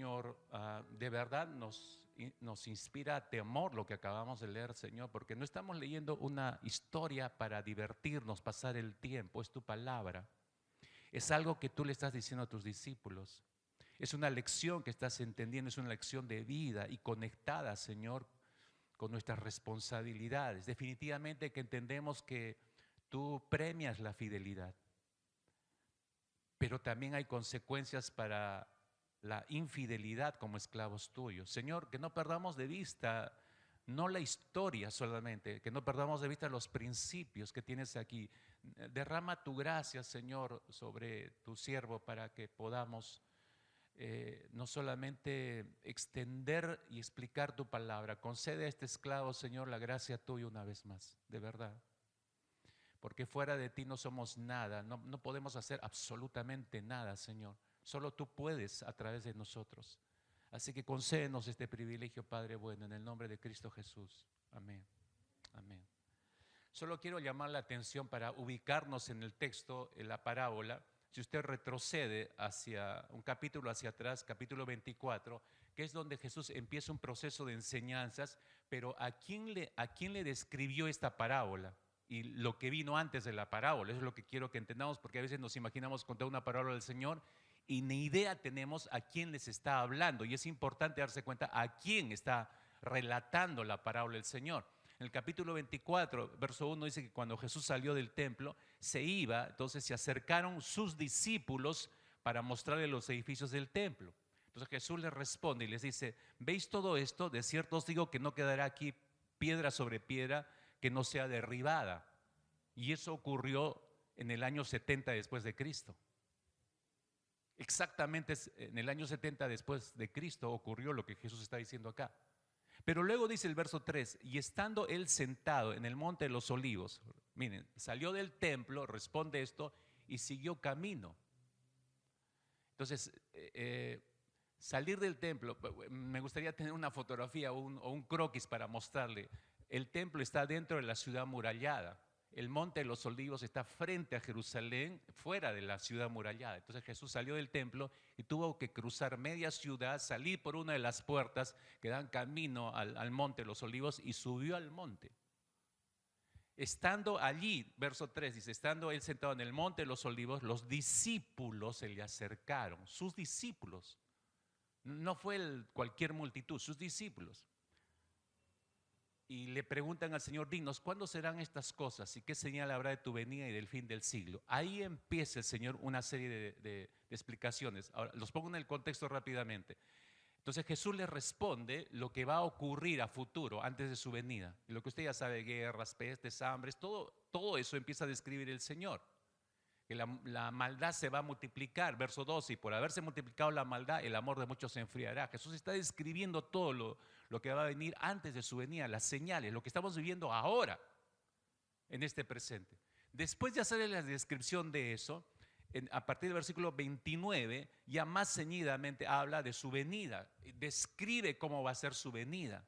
Señor, de verdad nos inspira temor lo que acabamos de leer, Señor, porque no estamos leyendo una historia para divertirnos, pasar el tiempo, es tu palabra. Es algo que tú le estás diciendo a tus discípulos. Es una lección que estás entendiendo, es una lección de vida y conectada, Señor, con nuestras responsabilidades. Definitivamente que entendemos que tú premias la fidelidad, pero también hay consecuencias para la infidelidad como esclavos tuyos. Señor, que no perdamos de vista no la historia solamente, que no perdamos de vista los principios que tienes aquí. Derrama tu gracia, Señor, sobre tu siervo para que podamos no solamente extender y explicar tu palabra. Concede a este esclavo, Señor, la gracia tuya una vez más, de verdad. Porque fuera de ti no somos nada, no podemos hacer absolutamente nada, Señor. Solo tú puedes a través de nosotros. Así que concédenos este privilegio, Padre bueno, en el nombre de Cristo Jesús. Amén. Amén. Solo quiero llamar la atención para ubicarnos en el texto, en la parábola. Si usted retrocede hacia un capítulo hacia atrás, capítulo 24, que es donde Jesús empieza un proceso de enseñanzas, pero ¿a quién le describió esta parábola? Y lo que vino antes de la parábola, eso es lo que quiero que entendamos, porque a veces nos imaginamos contar una parábola del Señor y ni idea tenemos a quién les está hablando. Y es importante darse cuenta a quién está relatando la parábola del Señor. En el capítulo 24, verso 1 dice que cuando Jesús salió del templo, se iba, entonces se acercaron sus discípulos para mostrarle los edificios del templo. Entonces Jesús les responde y les dice, ¿veis todo esto? De cierto os digo que no quedará aquí piedra sobre piedra que no sea derribada. Y eso ocurrió en el año 70 después de Cristo. Exactamente en el año 70 después de Cristo ocurrió lo que Jesús está diciendo acá. Pero luego dice el verso 3, y estando él sentado en el monte de los olivos, miren, salió del templo, responde esto, y siguió camino. Entonces, salir del templo, me gustaría tener una fotografía o un croquis para mostrarle. El templo está dentro de la ciudad murallada. El monte de los olivos está frente a Jerusalén, fuera de la ciudad murallada. Entonces Jesús salió del templo y tuvo que cruzar media ciudad, salir por una de las puertas que dan camino al monte de los olivos y subió al monte. Estando allí, verso 3 dice, estando él sentado en el monte de los olivos, los discípulos se le acercaron, sus discípulos. No fue cualquier multitud, sus discípulos. Y le preguntan al Señor, dinos, ¿cuándo serán estas cosas? ¿Y qué señal habrá de tu venida y del fin del siglo? Ahí empieza el Señor una serie de explicaciones. Ahora, los pongo en el contexto rápidamente. Entonces Jesús le responde lo que va a ocurrir a futuro, antes de su venida. Y lo que usted ya sabe, guerras, pestes, hambres, todo eso empieza a describir el Señor. Que la maldad se va a multiplicar, verso 12, y por haberse multiplicado la maldad, el amor de muchos se enfriará. Jesús está describiendo todo lo que va a venir antes de su venida, las señales, lo que estamos viviendo ahora, en este presente. Después de hacer la descripción de eso, a partir del versículo 29, ya más ceñidamente habla de su venida, describe cómo va a ser su venida.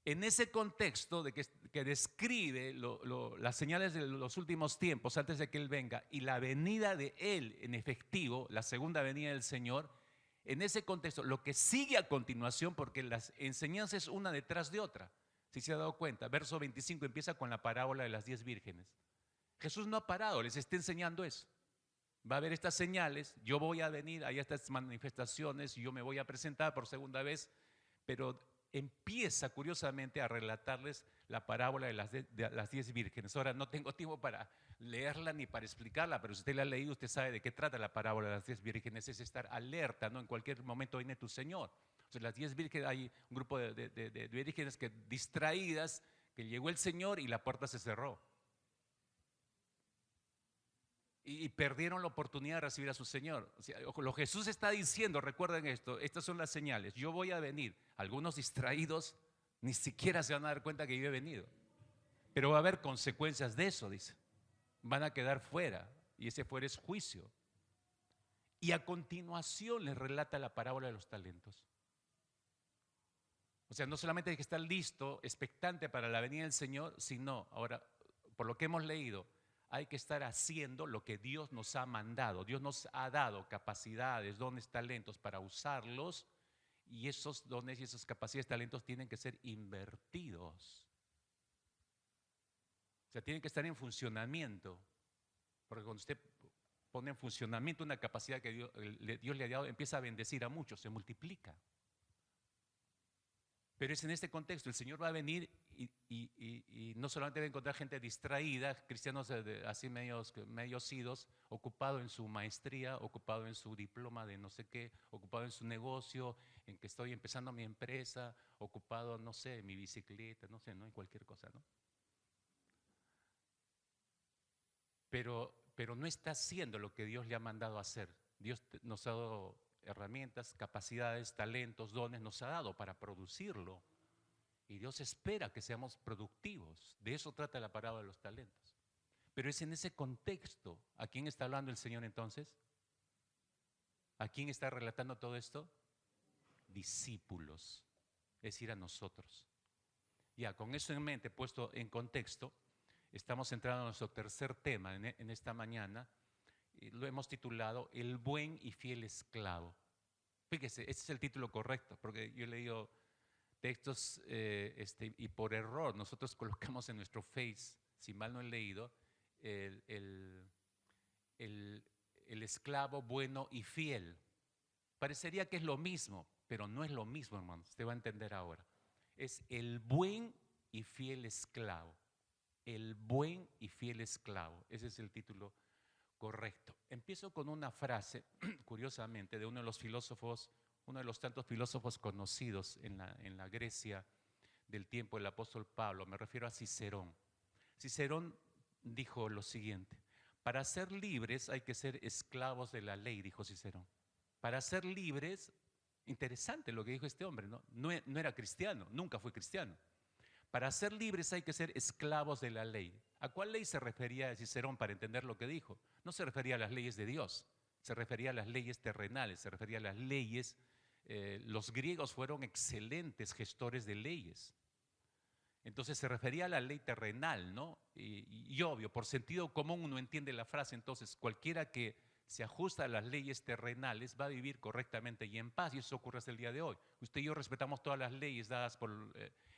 En ese contexto de que describe las señales de los últimos tiempos antes de que Él venga y la venida de Él en efectivo, la segunda venida del Señor, en ese contexto, lo que sigue a continuación, porque las enseñanzas es una detrás de otra, si se ha dado cuenta, verso 25 empieza con la parábola de las 10 vírgenes. Jesús no ha parado, les está enseñando eso. Va a haber estas señales, yo voy a venir, hay estas manifestaciones, yo me voy a presentar por segunda vez, pero empieza curiosamente a relatarles la parábola de las 10 vírgenes. Ahora no tengo tiempo para leerla ni para explicarla, pero si usted la ha leído, usted sabe de qué trata la parábola de las 10 vírgenes. Es estar alerta, ¿no? En cualquier momento viene tu Señor. Entonces las 10 vírgenes, hay un grupo de vírgenes que distraídas, que llegó el Señor y la puerta se cerró. Y perdieron la oportunidad de recibir a su Señor. O sea, lo que Jesús está diciendo, recuerden esto, estas son las señales, yo voy a venir. Algunos distraídos ni siquiera se van a dar cuenta que yo he venido. Pero va a haber consecuencias de eso, dice. Van a quedar fuera, y ese fuera es juicio. Y a continuación les relata la parábola de los talentos. O sea, no solamente hay que estar listo, expectante para la venida del Señor, sino, ahora, por lo que hemos leído, hay que estar haciendo lo que Dios nos ha mandado. Dios nos ha dado capacidades, dones, talentos para usarlos, y esos dones y esas capacidades, talentos tienen que ser invertidos. O sea, tienen que estar en funcionamiento. Porque cuando usted pone en funcionamiento una capacidad que Dios le ha dado, empieza a bendecir a muchos, se multiplica. Pero es en este contexto, el Señor va a venir y no solamente va a encontrar gente distraída, cristianos así medios idos, ocupado en su maestría, ocupado en su diploma de no sé qué, ocupado en su negocio, en que estoy empezando mi empresa, ocupado, no sé, en mi bicicleta, no sé, ¿no? En cualquier cosa, ¿no? Pero no está haciendo lo que Dios le ha mandado a hacer. Dios nos ha dado herramientas, capacidades, talentos, dones, nos ha dado para producirlo. Y Dios espera que seamos productivos. De eso trata la parábola de los talentos. Pero es en ese contexto. ¿A quién está hablando el Señor entonces? ¿A quién está relatando todo esto? Discípulos, es decir, a nosotros. Ya, con eso en mente, puesto en contexto, estamos entrando a nuestro tercer tema en esta mañana. Y lo hemos titulado El buen y fiel esclavo. Fíjese, ese es el título correcto, porque yo he leído textos y por error nosotros colocamos en nuestro Face, si mal no he leído, el, el- el- el esclavo bueno y fiel. Parecería que es lo mismo, pero no es lo mismo, hermanos. Usted va a entender ahora. Es el buen y fiel esclavo. El buen y fiel esclavo. Ese es el título correcto. Empiezo con una frase, curiosamente, de uno de los filósofos, uno de los tantos filósofos conocidos en la Grecia del tiempo del apóstol Pablo. Me refiero a Cicerón. Cicerón dijo lo siguiente: para ser libres hay que ser esclavos de la ley, dijo Cicerón. Para ser libres, interesante lo que dijo este hombre, ¿no? No era cristiano, nunca fue cristiano. Para ser libres hay que ser esclavos de la ley. ¿A cuál ley se refería Cicerón para entender lo que dijo? No se refería a las leyes de Dios, se refería a las leyes terrenales, se refería a las leyes. Los griegos fueron excelentes gestores de leyes. Entonces se refería a la ley terrenal, ¿no? Y obvio, por sentido común uno entiende la frase, entonces cualquiera que se ajusta a las leyes terrenales va a vivir correctamente y en paz, y eso ocurre hasta el día de hoy. Usted y yo respetamos todas las leyes dadas por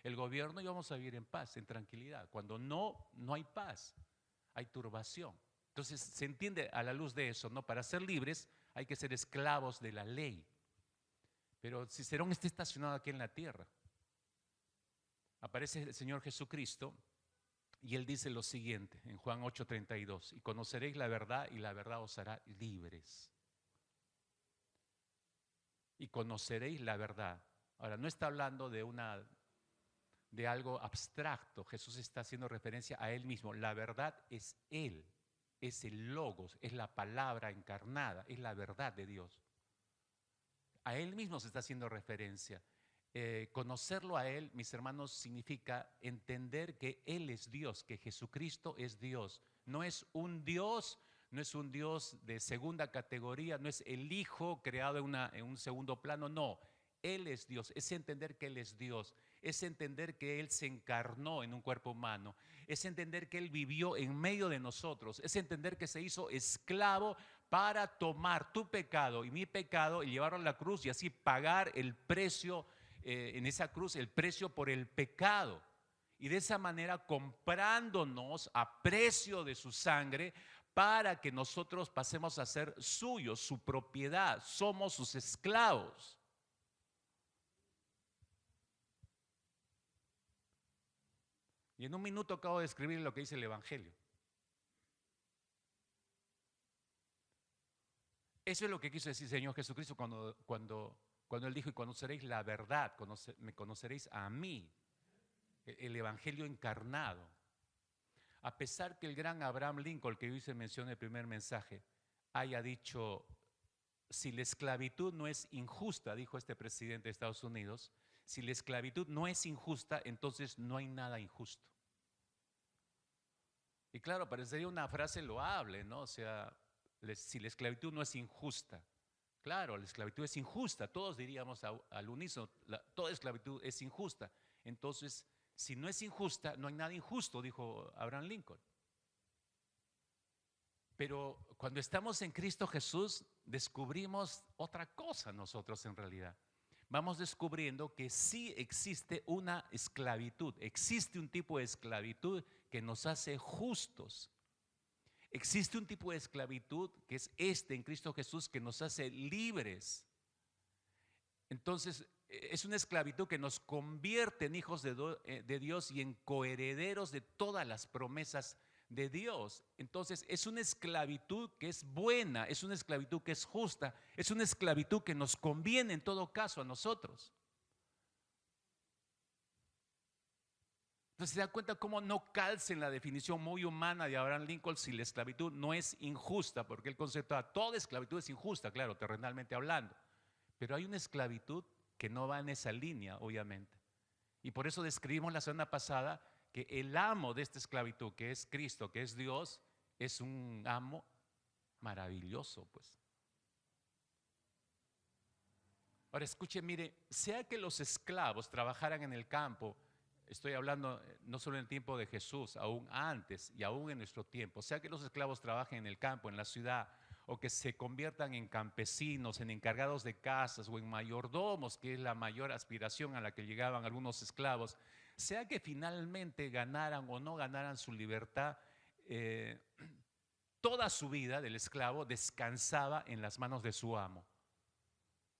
el gobierno y vamos a vivir en paz, en tranquilidad. Cuando no hay paz, hay turbación. Entonces se entiende a la luz de eso, ¿no? Para ser libres hay que ser esclavos de la ley. Pero Cicerón está estacionado aquí en la tierra. Aparece el Señor Jesucristo y Él dice lo siguiente en Juan 8:32: y conoceréis la verdad y la verdad os hará libres. Y conoceréis la verdad. Ahora, no está hablando de algo abstracto. Jesús está haciendo referencia a Él mismo. La verdad es Él, es el Logos, es la palabra encarnada, es la verdad de Dios. A Él mismo se está haciendo referencia. Conocerlo a Él, mis hermanos, significa entender que Él es Dios, que Jesucristo es Dios. No es un Dios, no es un Dios de segunda categoría, no es el Hijo creado en un segundo plano, no. Él es Dios, es entender que Él es Dios, es entender que Él se encarnó en un cuerpo humano, es entender que Él vivió en medio de nosotros, es entender que se hizo esclavo para tomar tu pecado y mi pecado y llevarlo a la cruz y así pagar el precio en esa cruz, el precio por el pecado. Y de esa manera comprándonos a precio de su sangre para que nosotros pasemos a ser suyos, su propiedad. Somos sus esclavos. Y en un minuto acabo de escribir lo que dice el Evangelio. Eso es lo que quiso decir el Señor Jesucristo cuando Él dijo: y conoceréis la verdad, me conoceréis a mí, el Evangelio encarnado. A pesar que el gran Abraham Lincoln, que hoy se menciona en el primer mensaje, haya dicho: si la esclavitud no es injusta, dijo este presidente de Estados Unidos, si la esclavitud no es injusta, entonces no hay nada injusto. Y claro, parecería una frase loable, ¿no? O sea, si la esclavitud no es injusta. Claro, la esclavitud es injusta, todos diríamos al unísono, toda esclavitud es injusta. Entonces, si no es injusta, no hay nada injusto, dijo Abraham Lincoln. Pero cuando estamos en Cristo Jesús, descubrimos otra cosa nosotros en realidad. Vamos descubriendo que sí existe una esclavitud, existe un tipo de esclavitud que nos hace justos. Existe un tipo de esclavitud que es en Cristo Jesús que nos hace libres. Entonces, es una esclavitud que nos convierte en hijos de Dios y en coherederos de todas las promesas de Dios. Entonces, es una esclavitud que es buena, es una esclavitud que es justa, es una esclavitud que nos conviene en todo caso a nosotros. Entonces, se da cuenta cómo no calza en la definición muy humana de Abraham Lincoln si la esclavitud no es injusta, porque el concepto de toda esclavitud es injusta, claro, terrenalmente hablando. Pero hay una esclavitud que no va en esa línea, obviamente. Y por eso describimos la semana pasada que el amo de esta esclavitud, que es Cristo, que es Dios, es un amo maravilloso, pues. Ahora escuche, mire, sea que los esclavos trabajaran en el campo, estoy hablando no solo en el tiempo de Jesús, aún antes y aún en nuestro tiempo, sea que los esclavos trabajen en el campo, en la ciudad, o que se conviertan en campesinos, en encargados de casas o en mayordomos, que es la mayor aspiración a la que llegaban algunos esclavos, sea que finalmente ganaran o no ganaran su libertad, eh, toda su vida del esclavo descansaba en las manos de su amo.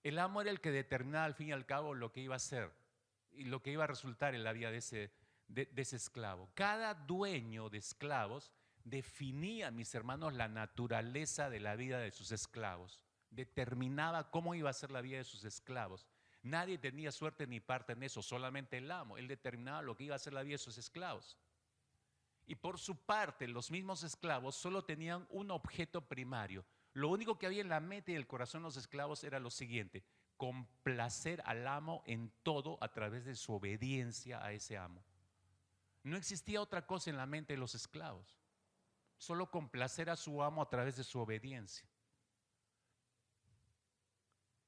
El amo era el que determinaba al fin y al cabo lo que iba a hacer y lo que iba a resultar en la vida de ese esclavo. Cada dueño de esclavos definía, mis hermanos, la naturaleza de la vida de sus esclavos. Determinaba cómo iba a ser la vida de sus esclavos. Nadie tenía suerte ni parte en eso, solamente el amo. Él determinaba lo que iba a ser la vida de sus esclavos. Y por su parte, los mismos esclavos solo tenían un objeto primario. Lo único que había en la mente y el corazón de los esclavos era lo siguiente: complacer al amo en todo a través de su obediencia a ese amo. No existía otra cosa en la mente de los esclavos, solo complacer a su amo a través de su obediencia.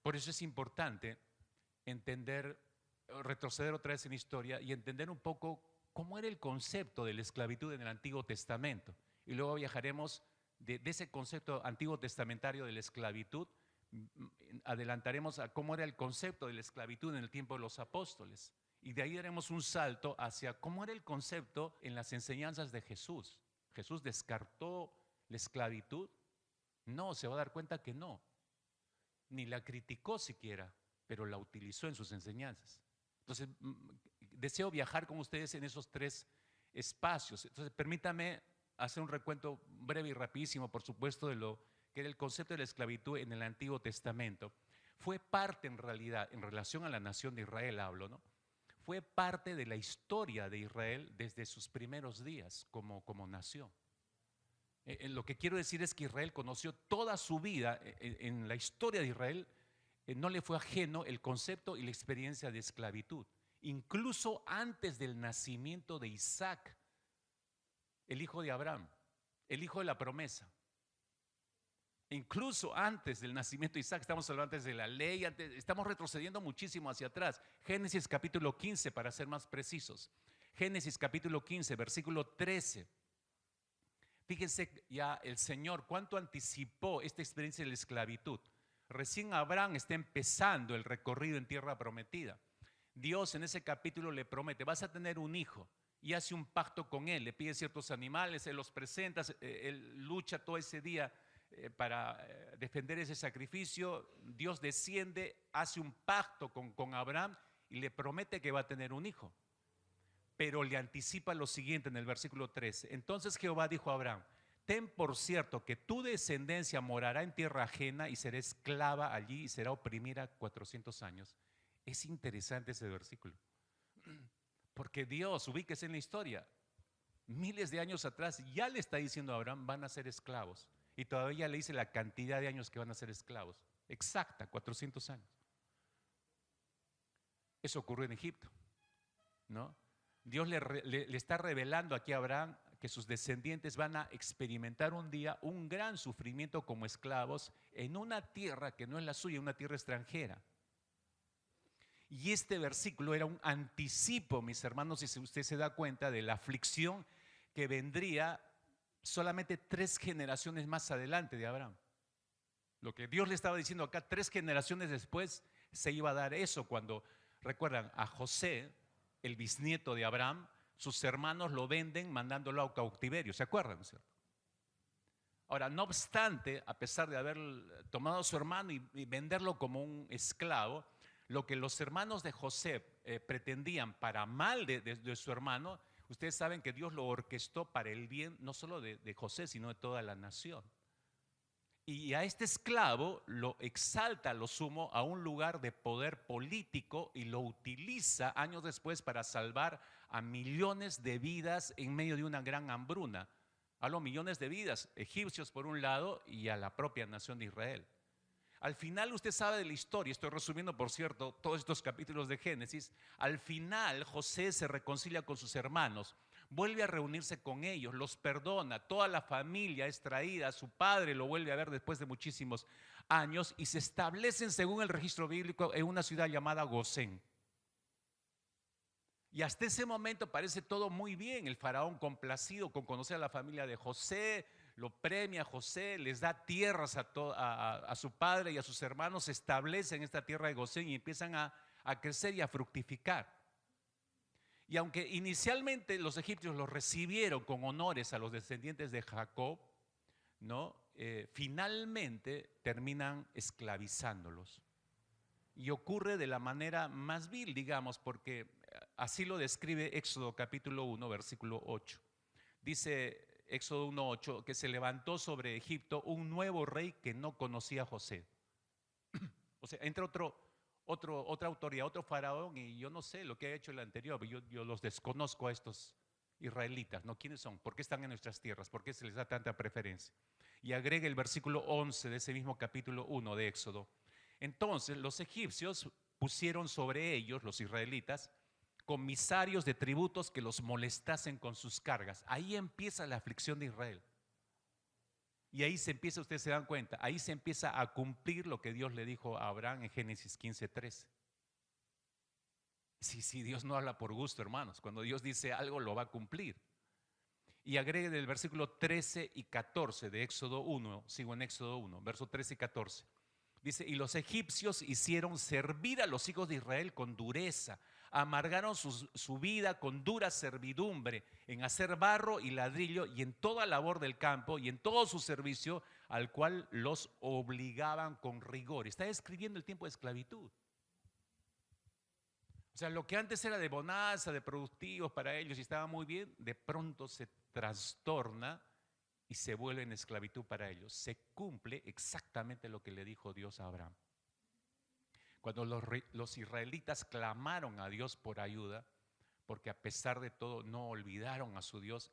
Por eso es importante entender, retroceder otra vez en historia y entender un poco cómo era el concepto de la esclavitud en el Antiguo Testamento. Y luego viajaremos de ese concepto antiguo testamentario de la esclavitud, adelantaremos a cómo era el concepto de la esclavitud en el tiempo de los apóstoles. Y de ahí daremos un salto hacia cómo era el concepto en las enseñanzas de Jesús. ¿Jesús descartó la esclavitud? No, se va a dar cuenta que no. Ni la criticó siquiera, pero la utilizó en sus enseñanzas. Entonces, deseo viajar con ustedes en esos tres espacios. Entonces, permítame hacer un recuento breve y rapidísimo, por supuesto, de lo que era el concepto de la esclavitud en el Antiguo Testamento. Fue parte, en realidad, en relación a la nación de Israel hablo, ¿no? Fue parte de la historia de Israel desde sus primeros días como nación. Lo que quiero decir es que Israel conoció toda su vida, en la historia de Israel, no le fue ajeno el concepto y la experiencia de esclavitud. Incluso antes del nacimiento de Isaac, el hijo de Abraham, el hijo de la promesa. Incluso antes del nacimiento de Isaac, estamos hablando antes de la ley, estamos retrocediendo muchísimo hacia atrás. Génesis capítulo 15, para ser más precisos. Génesis capítulo 15, versículo 13. Fíjense ya el Señor cuánto anticipó esta experiencia de la esclavitud. Recién Abraham está empezando el recorrido en tierra prometida. Dios en ese capítulo le promete: vas a tener un hijo, y hace un pacto con él, le pide ciertos animales, él los presenta, él lucha todo ese día para defender ese sacrificio. Dios desciende, hace un pacto con Abraham y le promete que va a tener un hijo. Pero le anticipa lo siguiente en el versículo 13. Entonces Jehová dijo a Abraham: ten por cierto que tu descendencia morará en tierra ajena y será esclava allí y será oprimida 400 años. Es interesante ese versículo, porque Dios, ubíquese en la historia, miles de años atrás ya le está diciendo a Abraham: van a ser esclavos. Y todavía le dice la cantidad de años que van a ser esclavos. Exacta, 400 años. Eso ocurrió en Egipto, ¿no? Dios le está revelando aquí a Abraham que sus descendientes van a experimentar un día un gran sufrimiento como esclavos en una tierra que no es la suya, una tierra extranjera. Y este versículo era un anticipo, mis hermanos, si usted se da cuenta, de la aflicción que vendría solamente 3 generaciones más adelante de Abraham. Lo que Dios le estaba diciendo acá, 3 generaciones después se iba a dar eso. Cuando, recuerdan, a José, el bisnieto de Abraham, sus hermanos lo venden mandándolo a cautiverio, ¿se acuerdan? ¿Cierto? Ahora, no obstante, a pesar de haber tomado a su hermano y venderlo como un esclavo, lo que los hermanos de José pretendían para mal de su hermano, ustedes saben que Dios lo orquestó para el bien no solo de José, sino de toda la nación. Y a este esclavo lo exalta, lo sumo, a un lugar de poder político y lo utiliza años después para salvar a millones de vidas en medio de una gran hambruna. Hablo millones de vidas, egipcios por un lado y a la propia nación de Israel. Al final usted sabe de la historia, estoy resumiendo por cierto todos estos capítulos de Génesis, al final José se reconcilia con sus hermanos, vuelve a reunirse con ellos, los perdona, toda la familia es traída, su padre lo vuelve a ver después de muchísimos años y se establecen según el registro bíblico en una ciudad llamada Gosén. Y hasta ese momento parece todo muy bien, el faraón complacido con conocer a la familia de José, lo premia a José, les da tierras a su padre y a sus hermanos, se establecen en esta tierra de Gosén y empiezan a crecer y a fructificar. Y aunque inicialmente los egipcios los recibieron con honores a los descendientes de Jacob, ¿no? Finalmente terminan esclavizándolos. Y ocurre de la manera más vil, digamos, porque así lo describe Éxodo capítulo 1, versículo 8. Dice Éxodo 1:8 que se levantó sobre Egipto un nuevo rey que no conocía a José. O sea, entra otra autoridad, otro faraón, y yo no sé lo que ha hecho el anterior, yo los desconozco a estos israelitas, ¿no? ¿Quiénes son? ¿Por qué están en nuestras tierras? ¿Por qué se les da tanta preferencia? Y agrega el versículo 11 de ese mismo capítulo 1 de Éxodo. Entonces los egipcios pusieron sobre ellos, los israelitas, comisarios de tributos que los molestasen con sus cargas. Ahí empieza la aflicción de Israel. Y ahí se empieza, ustedes se dan cuenta, ahí se empieza a cumplir lo que Dios le dijo a Abraham en Génesis 15:13. Sí, Dios no habla por gusto, hermanos. Cuando Dios dice algo, lo va a cumplir. Y agregue del versículo 13 y 14 de Éxodo 1, sigo en Éxodo 1, verso 13 y 14. Dice, y los egipcios hicieron servir a los hijos de Israel con dureza, amargaron su vida con dura servidumbre en hacer barro y ladrillo y en toda labor del campo y en todo su servicio al cual los obligaban con rigor. Está describiendo el tiempo de esclavitud. O sea, lo que antes era de bonanza, de productivos para ellos y estaba muy bien, de pronto se trastorna y se vuelve en esclavitud para ellos. Se cumple exactamente lo que le dijo Dios a Abraham. Cuando los israelitas clamaron a Dios por ayuda, porque a pesar de todo no olvidaron a su Dios,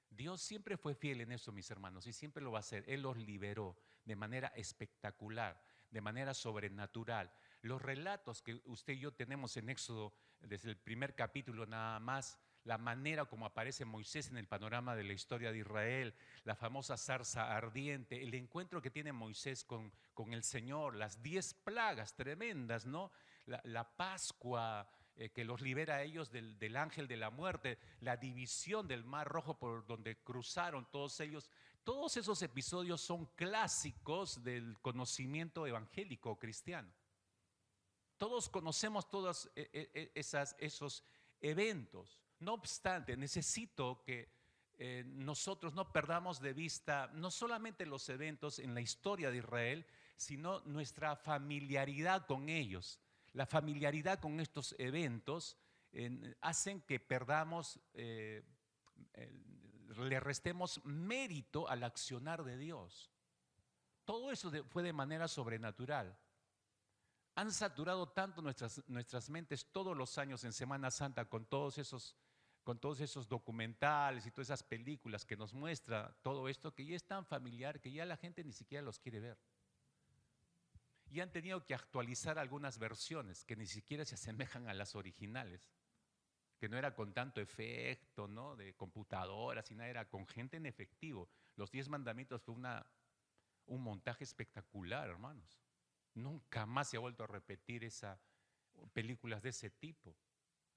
Dios siempre fue fiel en eso, mis hermanos, y siempre lo va a hacer. Él los liberó de manera espectacular, de manera sobrenatural. Los relatos que usted y yo tenemos en Éxodo, desde el primer capítulo nada más, la manera como aparece Moisés en el panorama de la historia de Israel, la famosa zarza ardiente, el encuentro que tiene Moisés con el Señor, las 10 plagas tremendas, ¿no? La Pascua que los libera a ellos del ángel de la muerte, la división del Mar Rojo por donde cruzaron todos ellos. Todos esos episodios son clásicos del conocimiento evangélico cristiano. Todos conocemos todos esos eventos. No obstante, necesito que nosotros no perdamos de vista no solamente los eventos en la historia de Israel, sino nuestra familiaridad con ellos. La familiaridad con estos eventos hacen que perdamos, le restemos mérito al accionar de Dios. Todo eso fue de manera sobrenatural. Han saturado tanto nuestras mentes todos los años en Semana Santa con todos esos documentales y todas esas películas que nos muestra todo esto, que ya es tan familiar que ya la gente ni siquiera los quiere ver. Y han tenido que actualizar algunas versiones que ni siquiera se asemejan a las originales, que no era con tanto efecto, ¿no? De computadoras y nada, era con gente en efectivo. Los 10 mandamientos fue un montaje espectacular, hermanos. Nunca más se ha vuelto a repetir películas de ese tipo.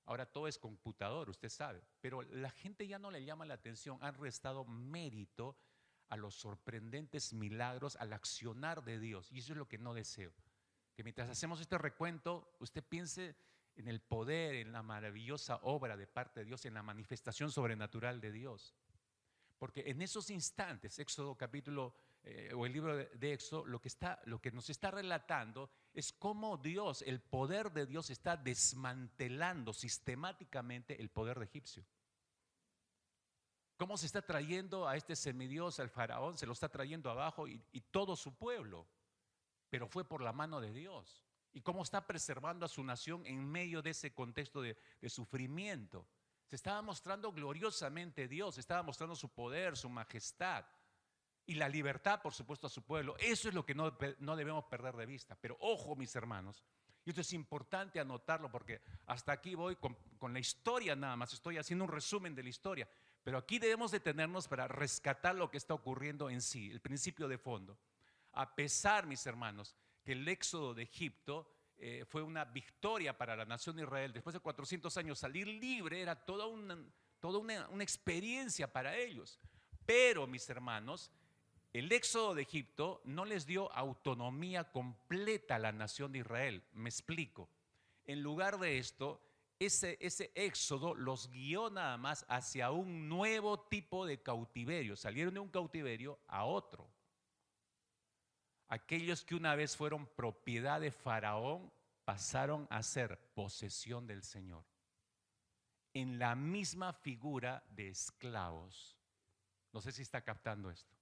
Ahora todo es computador, usted sabe. Pero la gente ya no le llama la atención, han restado mérito a los sorprendentes milagros, al accionar de Dios. Y eso es lo que no deseo. Que mientras hacemos este recuento, usted piense en el poder, en la maravillosa obra de parte de Dios, en la manifestación sobrenatural de Dios. Porque en esos instantes, Éxodo capítulo, o el libro de Éxodo, lo que nos está relatando es cómo Dios, el poder de Dios está desmantelando sistemáticamente el poder de egipcio. Cómo se está trayendo a este semidios, al faraón, se lo está trayendo abajo y todo su pueblo. Pero fue por la mano de Dios. Y cómo está preservando a su nación en medio de ese contexto de sufrimiento. Se estaba mostrando gloriosamente Dios, estaba mostrando su poder, su majestad y la libertad, por supuesto, a su pueblo. Eso es lo que no debemos perder de vista. Pero ojo, mis hermanos, y esto es importante anotarlo porque hasta aquí voy con la historia nada más, estoy haciendo un resumen de la historia, pero aquí debemos detenernos para rescatar lo que está ocurriendo en sí, el principio de fondo. A pesar, mis hermanos, que el éxodo de Egipto fue una victoria para la nación de Israel, después de 400 años salir libre era toda una experiencia para ellos. Pero, mis hermanos, el éxodo de Egipto no les dio autonomía completa a la nación de Israel. Me explico. En lugar de esto, ese éxodo los guió nada más hacia un nuevo tipo de cautiverio. Salieron de un cautiverio a otro. Aquellos que una vez fueron propiedad de Faraón pasaron a ser posesión del Señor. En la misma figura de esclavos. No sé si está captando esto.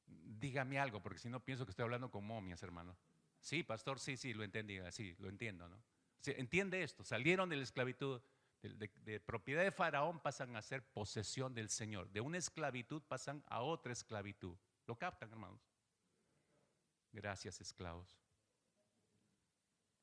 Dígame algo, porque si no pienso que estoy hablando con momias, hermano. Sí, pastor, sí, lo entendí, sí, lo entiendo, ¿no? Sí, entiende esto, salieron de la esclavitud, de propiedad de Faraón pasan a ser posesión del Señor. De una esclavitud pasan a otra esclavitud. ¿Lo captan, hermanos? Gracias, esclavos.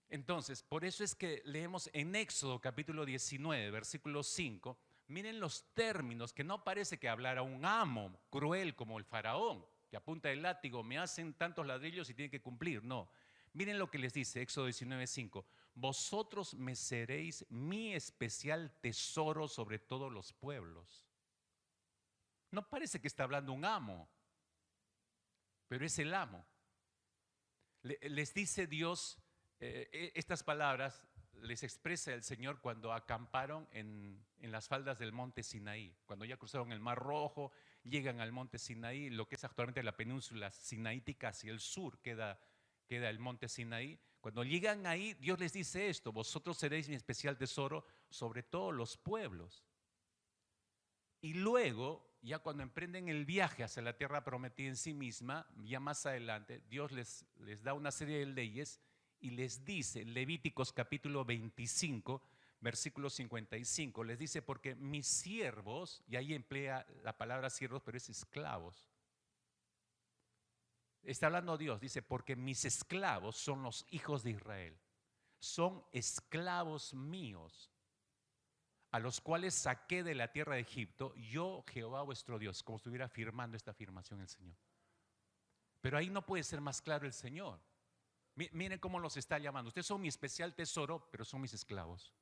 Entonces, por eso es que leemos en Éxodo capítulo 19, versículo 5, miren los términos, que no parece que hablara un amo cruel como el faraón, que apunta el látigo, me hacen tantos ladrillos y tienen que cumplir. No, miren lo que les dice Éxodo 19, 5, vosotros me seréis mi especial tesoro sobre todos los pueblos. No parece que está hablando un amo, pero es el amo. Les dice Dios estas palabras, les expresa el Señor cuando acamparon en las faldas del monte Sinaí, cuando ya cruzaron el Mar Rojo, llegan al monte Sinaí, lo que es actualmente la península sinaítica, hacia el sur queda el monte Sinaí. Cuando llegan ahí, Dios les dice esto: vosotros seréis mi especial tesoro sobre todos los pueblos. Y luego, ya cuando emprenden el viaje hacia la tierra prometida en sí misma, ya más adelante, Dios les da una serie de leyes y les dice, Levíticos capítulo 25, versículo 55, les dice, porque mis siervos, y ahí emplea la palabra siervos, pero es esclavos. Está hablando Dios, dice, porque mis esclavos son los hijos de Israel, son esclavos míos, a los cuales saqué de la tierra de Egipto, yo Jehová vuestro Dios, como estuviera afirmando esta afirmación el Señor. Pero ahí no puede ser más claro el Señor. Miren cómo los está llamando. Ustedes son mi especial tesoro, pero son mis esclavos.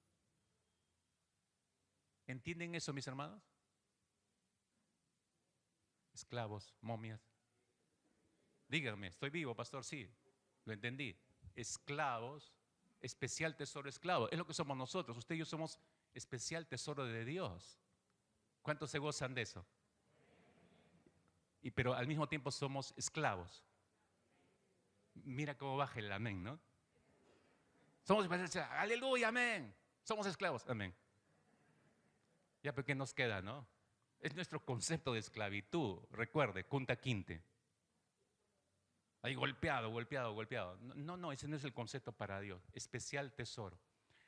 ¿Entienden eso, mis hermanos? Esclavos, momias. Díganme, ¿estoy vivo, pastor? Sí, lo entendí. Esclavos, especial tesoro, esclavo. Es lo que somos nosotros. Usted y yo somos especial tesoro de Dios. ¿Cuántos se gozan de eso? Pero al mismo tiempo somos esclavos. Mira cómo baja el amén, ¿no? Somos, aleluya, amén. Somos esclavos, amén. Ya, pero ¿qué nos queda, no? Es nuestro concepto de esclavitud. Recuerde, Kunta Kinte. Ahí golpeado. No, ese no es el concepto para Dios. Especial tesoro.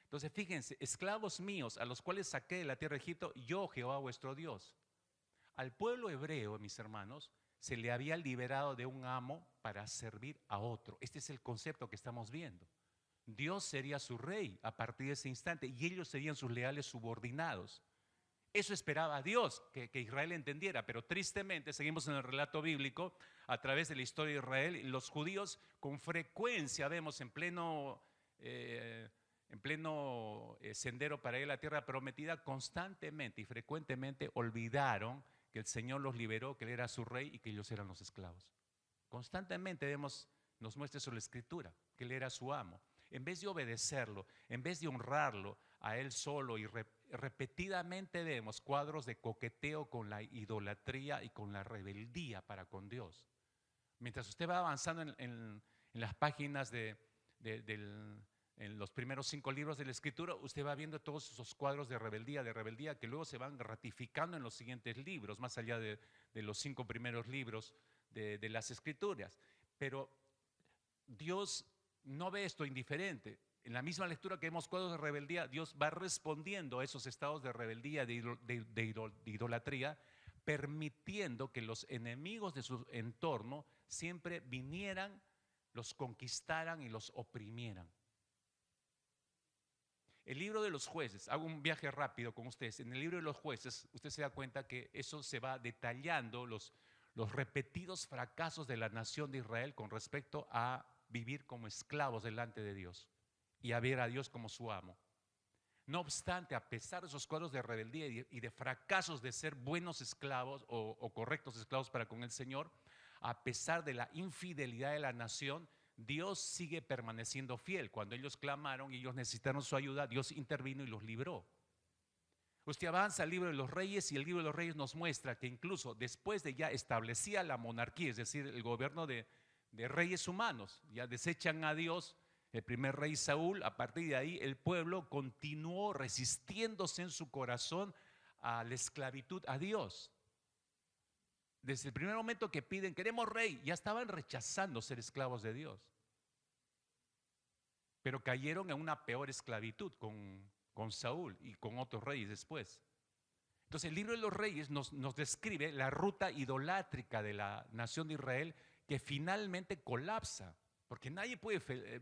Entonces, fíjense, esclavos míos, a los cuales saqué de la tierra de Egipto, yo, Jehová vuestro Dios. Al pueblo hebreo, mis hermanos, se le había liberado de un amo para servir a otro. Este es el concepto que estamos viendo. Dios sería su rey a partir de ese instante y ellos serían sus leales subordinados. Eso esperaba Dios, que Israel entendiera, pero tristemente seguimos en el relato bíblico a través de la historia de Israel y los judíos con frecuencia vemos en pleno en pleno sendero para ir a la tierra prometida, constantemente y frecuentemente olvidaron que el Señor los liberó, que Él era su rey y que ellos eran los esclavos. Constantemente nos muestra eso la Escritura, que Él era su amo. En vez de obedecerlo, en vez de honrarlo a Él solo, y repetidamente vemos cuadros de coqueteo con la idolatría y con la rebeldía para con Dios. Mientras usted va avanzando en las páginas en los primeros 5 libros de la Escritura, usted va viendo todos esos cuadros de rebeldía, que luego se van ratificando en los siguientes libros, más allá de los 5 primeros libros de las Escrituras. Pero Dios no ve esto indiferente. En la misma lectura que vemos cuadros de rebeldía, Dios va respondiendo a esos estados de rebeldía, de idolatría, permitiendo que los enemigos de su entorno siempre vinieran, los conquistaran y los oprimieran. El libro de los jueces, hago un viaje rápido con ustedes. En el libro de los jueces, usted se da cuenta que eso se va detallando los repetidos fracasos de la nación de Israel con respecto a vivir como esclavos delante de Dios y a ver a Dios como su amo. No obstante, a pesar de esos cuadros de rebeldía y de fracasos de ser buenos esclavos o correctos esclavos para con el Señor, a pesar de la infidelidad de la nación, Dios sigue permaneciendo fiel. Cuando ellos clamaron y ellos necesitaron su ayuda, Dios intervino y los libró. Usted avanza al libro de los reyes y el libro de los reyes nos muestra que incluso después de ya establecida la monarquía, es decir, el gobierno de reyes humanos, ya desechan a Dios, el primer rey Saúl, a partir de ahí el pueblo continuó resistiéndose en su corazón a la esclavitud a Dios. Desde el primer momento que piden, queremos rey, ya estaban rechazando ser esclavos de Dios. Pero cayeron en una peor esclavitud con Saúl y con otros reyes después. Entonces el libro de los reyes nos describe la ruta idolátrica de la nación de Israel que finalmente colapsa, porque nadie puede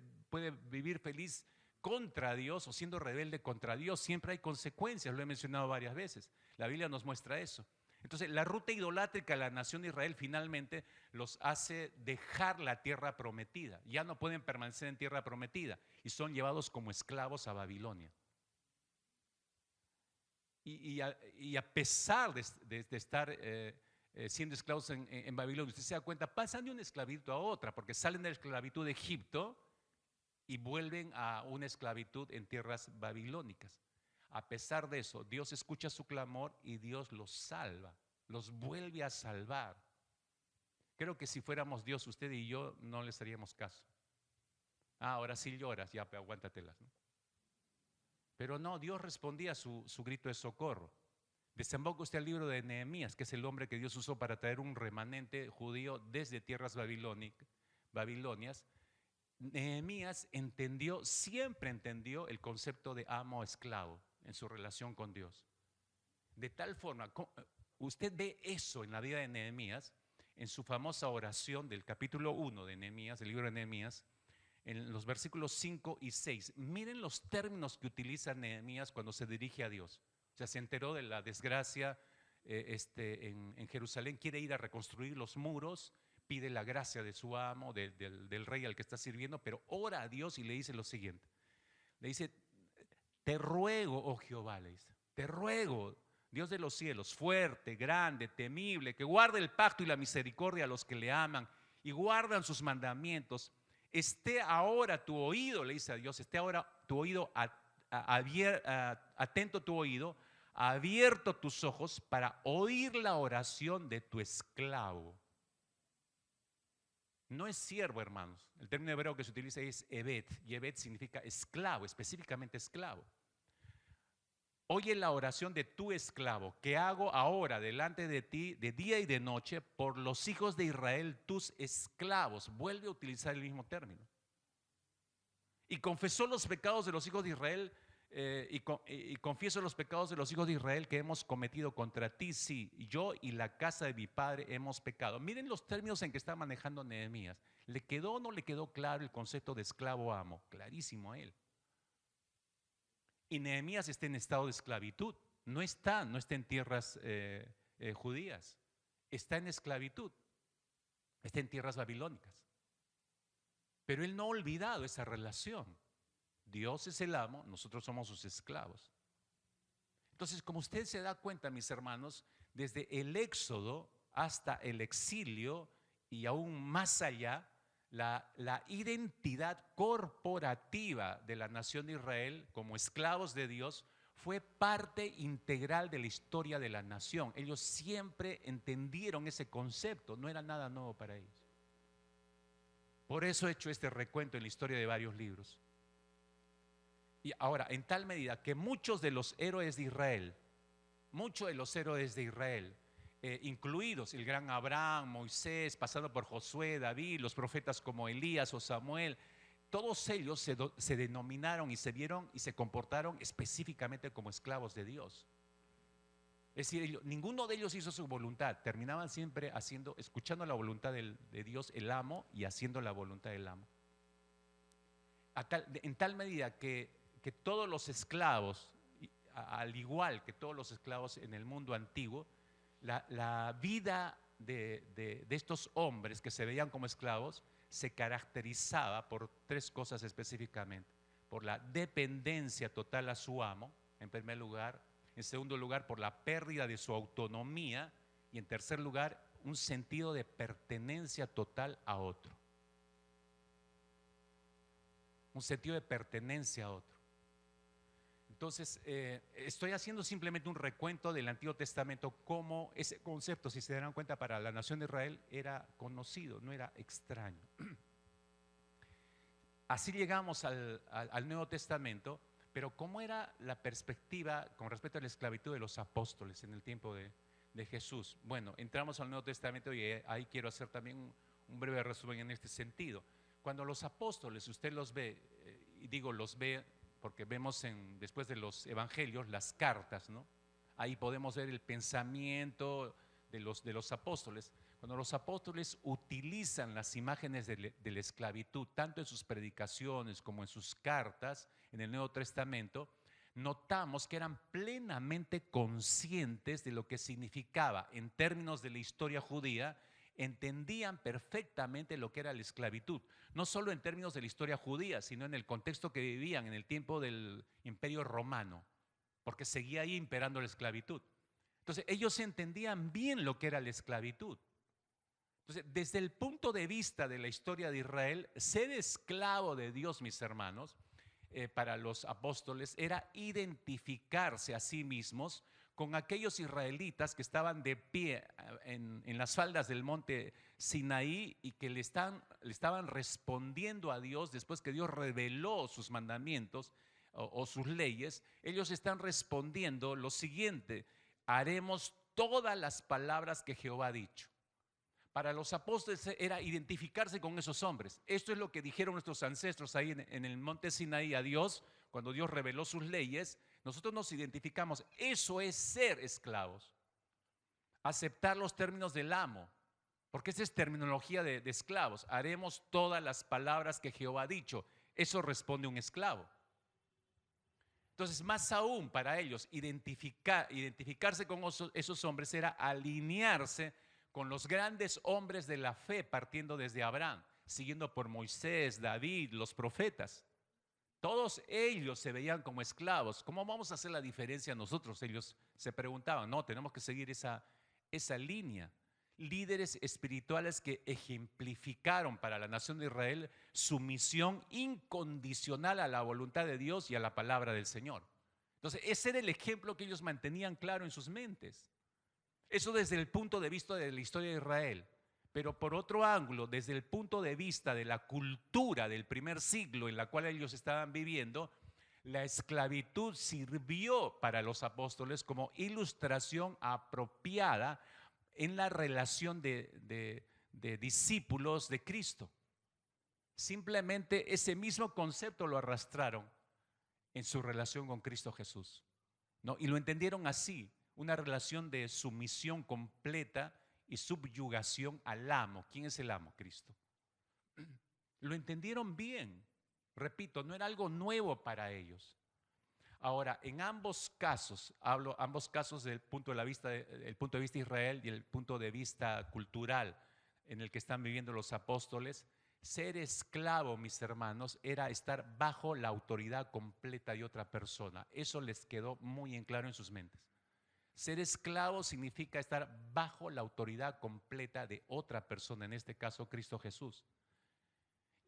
vivir feliz contra Dios o siendo rebelde contra Dios. Siempre hay consecuencias, lo he mencionado varias veces. La Biblia nos muestra eso. Entonces la ruta idolátrica de la nación de Israel finalmente los hace dejar la tierra prometida. Ya no pueden permanecer en tierra prometida y son llevados como esclavos a Babilonia. Y a pesar de estar siendo esclavos en Babilonia, usted se da cuenta, pasan de una esclavitud a otra, porque salen de la esclavitud de Egipto y vuelven a una esclavitud en tierras babilónicas. A pesar de eso, Dios escucha su clamor y Dios los salva, los vuelve a salvar. Creo que si fuéramos Dios, usted y yo, no les haríamos caso. Ahora sí lloras, ya aguántatelas, ¿no? Pero no, Dios respondía a su grito de socorro. Desemboca usted el libro de Nehemías, que es el hombre que Dios usó para traer un remanente judío desde tierras babilonias. Nehemías siempre entendió el concepto de amo-esclavo en su relación con Dios. De tal forma, usted ve eso en la vida de Nehemías, en su famosa oración del capítulo 1 de Nehemías, del libro de Nehemías, en los versículos 5 y 6. Miren los términos que utiliza Nehemías cuando se dirige a Dios. O sea, se enteró de la desgracia en Jerusalén, quiere ir a reconstruir los muros, pide la gracia de su amo, del rey al que está sirviendo, pero ora a Dios y le dice lo siguiente. Le dice, te ruego, oh Jehová, le dice, te ruego, Dios de los cielos, fuerte, grande, temible, que guarde el pacto y la misericordia a los que le aman y guardan sus mandamientos. Esté ahora tu oído, le dice a Dios, esté ahora tu oído atento tu oído, abierto tus ojos para oír la oración de tu esclavo. No es siervo, hermanos. El término hebreo que se utiliza es ebed, y ebed significa esclavo, específicamente esclavo. Oye la oración de tu esclavo, que hago ahora delante de ti de día y de noche por los hijos de Israel, tus esclavos. Vuelve a utilizar el mismo término. Y confesó los pecados de los hijos de Israel, y confieso los pecados de los hijos de Israel que hemos cometido contra ti. Sí, yo y la casa de mi padre hemos pecado. Miren los términos en que está manejando Nehemías. ¿Le quedó o no le quedó claro el concepto de esclavo amo? Clarísimo a él. Y Nehemías está en estado de esclavitud. No está en tierras judías. Está en esclavitud. Está en tierras babilónicas. Pero él no ha olvidado esa relación. Dios es el amo, nosotros somos sus esclavos. Entonces, como usted se da cuenta, mis hermanos, desde el éxodo hasta el exilio y aún más allá, la identidad corporativa de la nación de Israel como esclavos de Dios fue parte integral de la historia de la nación. Ellos siempre entendieron ese concepto, no era nada nuevo para ellos. Por eso he hecho este recuento en la historia de varios libros. Y ahora, en tal medida que muchos de los héroes de Israel, incluidos el gran Abraham, Moisés, pasando por Josué, David, los profetas como Elías o Samuel, todos ellos se denominaron y se vieron y se comportaron específicamente como esclavos de Dios. Es decir, ninguno de ellos hizo su voluntad, terminaban siempre escuchando la voluntad de Dios, el amo, y haciendo la voluntad del amo. En tal medida que todos los esclavos, al igual que todos los esclavos en el mundo antiguo, la vida de estos hombres que se veían como esclavos se caracterizaba por tres cosas específicamente: por la dependencia total a su amo, en primer lugar; en segundo lugar, por la pérdida de su autonomía; y en tercer lugar, un sentido de pertenencia total a otro. Un sentido de pertenencia a otro. Entonces, estoy haciendo simplemente un recuento del Antiguo Testamento, cómo ese concepto, si se dan cuenta, para la nación de Israel era conocido, no era extraño. Así llegamos al Nuevo Testamento, pero ¿cómo era la perspectiva con respecto a la esclavitud de los apóstoles en el tiempo de Jesús? Bueno, entramos al Nuevo Testamento y ahí quiero hacer también un breve resumen en este sentido. Cuando los apóstoles, usted los ve, y digo los ve porque vemos después de los evangelios las cartas, ¿no? Ahí podemos ver el pensamiento de los apóstoles. Cuando los apóstoles utilizan las imágenes de la esclavitud, tanto en sus predicaciones como en sus cartas en el Nuevo Testamento, notamos que eran plenamente conscientes de lo que significaba en términos de la historia judía. Entendían perfectamente lo que era la esclavitud, no solo en términos de la historia judía, sino en el contexto que vivían en el tiempo del Imperio Romano, porque seguía ahí imperando la esclavitud. Entonces, ellos entendían bien lo que era la esclavitud. Entonces, desde el punto de vista de la historia de Israel, ser esclavo de Dios, mis hermanos, para los apóstoles era identificarse a sí mismos con aquellos israelitas que estaban de pie en las faldas del monte Sinaí y que le estaban respondiendo a Dios después que Dios reveló sus mandamientos o sus leyes. Ellos están respondiendo lo siguiente: haremos todas las palabras que Jehová ha dicho. Para los apóstoles era identificarse con esos hombres. Esto es lo que dijeron nuestros ancestros ahí en el monte Sinaí a Dios, cuando Dios reveló sus leyes. Nosotros nos identificamos. Eso es ser esclavos. Aceptar los términos del amo, porque esa es terminología de esclavos. Haremos todas las palabras que Jehová ha dicho. Eso responde un esclavo. Entonces, más aún para ellos, identificarse con esos hombres era alinearse con los grandes hombres de la fe, partiendo desde Abraham, siguiendo por Moisés, David, los profetas. Todos ellos se veían como esclavos. ¿Cómo vamos a hacer la diferencia nosotros? Ellos se preguntaban. No, tenemos que seguir esa línea. Líderes espirituales que ejemplificaron para la nación de Israel sumisión incondicional a la voluntad de Dios y a la palabra del Señor. Entonces, ese era el ejemplo que ellos mantenían claro en sus mentes. Eso desde el punto de vista de la historia de Israel. Pero por otro ángulo, desde el punto de vista de la cultura del primer siglo en la cual ellos estaban viviendo, la esclavitud sirvió para los apóstoles como ilustración apropiada en la relación de discípulos de Cristo. Simplemente ese mismo concepto lo arrastraron en su relación con Cristo Jesús, ¿no? Y lo entendieron así: una relación de sumisión completa y subyugación al amo. ¿Quién es el amo? Cristo. Lo entendieron bien. Repito, no era algo nuevo para ellos. Ahora, en ambos casos, hablo ambos casos del punto de vista de Israel y el punto de vista cultural en el que están viviendo los apóstoles, Ser esclavo, mis hermanos, era estar bajo la autoridad completa de otra persona. Eso les quedó muy en claro en sus mentes. Ser esclavo significa estar bajo la autoridad completa de otra persona, en este caso Cristo Jesús.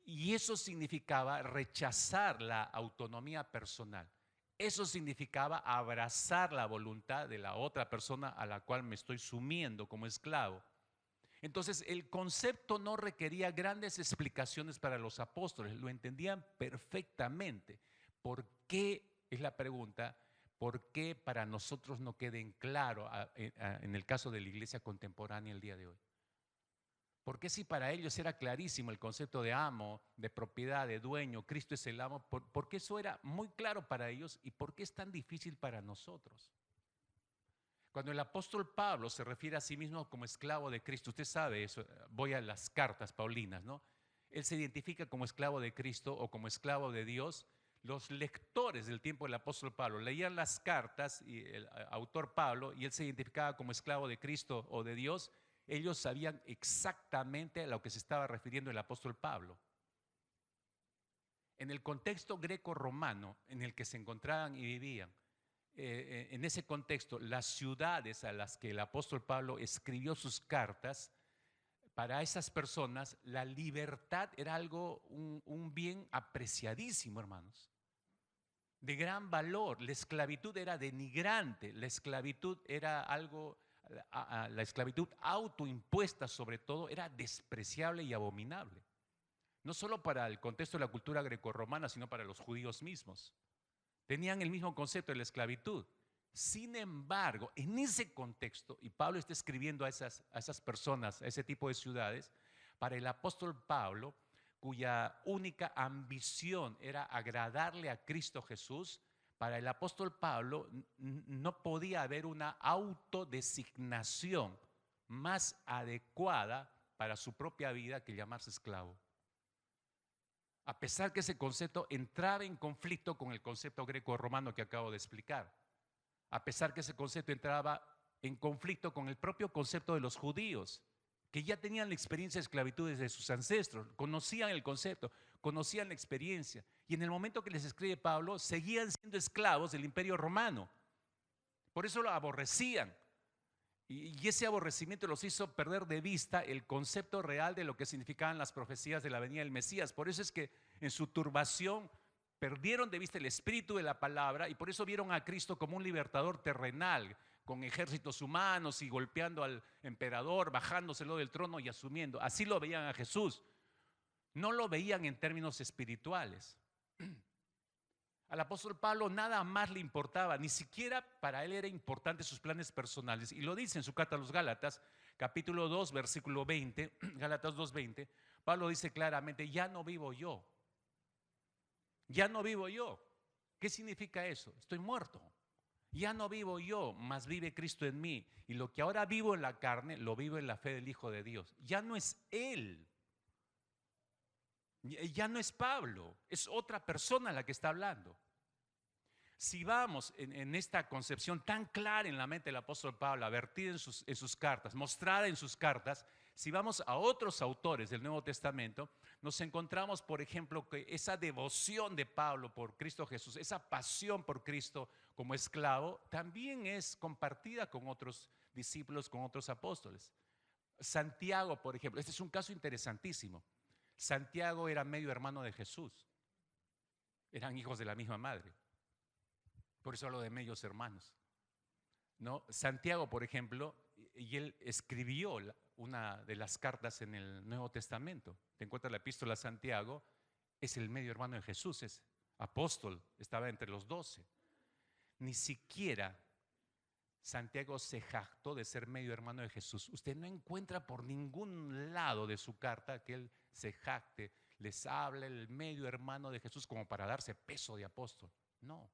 Y eso significaba rechazar la autonomía personal. Eso significaba abrazar la voluntad de la otra persona a la cual me estoy sumiendo como esclavo. Entonces, el concepto no requería grandes explicaciones para los apóstoles, lo entendían perfectamente. ¿Por qué, es la pregunta, por qué para nosotros no queda en claro en el caso de la iglesia contemporánea el día de hoy? ¿Por qué si para ellos era clarísimo el concepto de amo, de propiedad, de dueño, Cristo es el amo? ¿Por qué eso era muy claro para ellos y por qué es tan difícil para nosotros? Cuando el apóstol Pablo se refiere a sí mismo como esclavo de Cristo, usted sabe eso, voy a las cartas paulinas, ¿no? Él se identifica como esclavo de Cristo o como esclavo de Dios. Los lectores del tiempo del apóstol Pablo leían las cartas y el autor Pablo y él se identificaba como esclavo de Cristo o de Dios. Ellos sabían exactamente a lo que se estaba refiriendo el apóstol Pablo. En el contexto greco-romano en el que se encontraban y vivían, en ese contexto, las ciudades a las que el apóstol Pablo escribió sus cartas, para esas personas la libertad era algo, un bien apreciadísimo, hermanos, de gran valor. La esclavitud era denigrante, la esclavitud era algo, la esclavitud autoimpuesta sobre todo era despreciable y abominable. No solo para el contexto de la cultura grecorromana, sino para los judíos mismos. Tenían el mismo concepto de la esclavitud. Sin embargo, en ese contexto, y Pablo está escribiendo a esas personas, a ese tipo de ciudades, para el apóstol Pablo, cuya única ambición era agradarle a Cristo Jesús, para el apóstol Pablo no podía haber una autodesignación más adecuada para su propia vida que llamarse esclavo. A pesar que ese concepto entraba en conflicto con el concepto greco-romano que acabo de explicar, a pesar que ese concepto entraba en conflicto con el propio concepto de los judíos, que ya tenían la experiencia de esclavitud desde sus ancestros, conocían el concepto, conocían la experiencia, y en el momento que les escribe Pablo, seguían siendo esclavos del imperio romano. Por eso lo aborrecían. Y ese aborrecimiento los hizo perder de vista el concepto real de lo que significaban las profecías de la venida del Mesías. Por eso es que en su turbación perdieron de vista el espíritu de la palabra y por eso vieron a Cristo como un libertador terrenal, con ejércitos humanos y golpeando al emperador, bajándoselo del trono y asumiendo. Así lo veían a Jesús. No lo veían en términos espirituales. Al apóstol Pablo nada más le importaba, ni siquiera para él era importante sus planes personales. Y lo dice en su carta a los Gálatas, capítulo 2, versículo 20, Gálatas 2:20, Pablo dice claramente, ya no vivo yo, ya no vivo yo. ¿Qué significa eso? Estoy muerto. Ya no vivo yo, mas vive Cristo en mí. Y lo que ahora vivo en la carne, lo vivo en la fe del Hijo de Dios. Ya no es él, ya no es Pablo, es otra persona la que está hablando. Si vamos en esta concepción tan clara en la mente del apóstol Pablo, vertida en sus cartas, mostrada en sus cartas, si vamos a otros autores del Nuevo Testamento, nos encontramos, por ejemplo, que esa devoción de Pablo por Cristo Jesús, esa pasión por Cristo como esclavo, también es compartida con otros discípulos, con otros apóstoles. Santiago, por ejemplo, este es un caso interesantísimo. Santiago era medio hermano de Jesús, eran hijos de la misma madre. Por eso hablo de medios hermanos, ¿no? Santiago, por ejemplo, y él escribió una de las cartas en el Nuevo Testamento. Te encuentras la epístola a Santiago, es el medio hermano de Jesús, es apóstol, estaba entre los 12. Ni siquiera Santiago se jactó de ser medio hermano de Jesús. Usted no encuentra por ningún lado de su carta que él se jacte, les habla el medio hermano de Jesús como para darse peso de apóstol. No.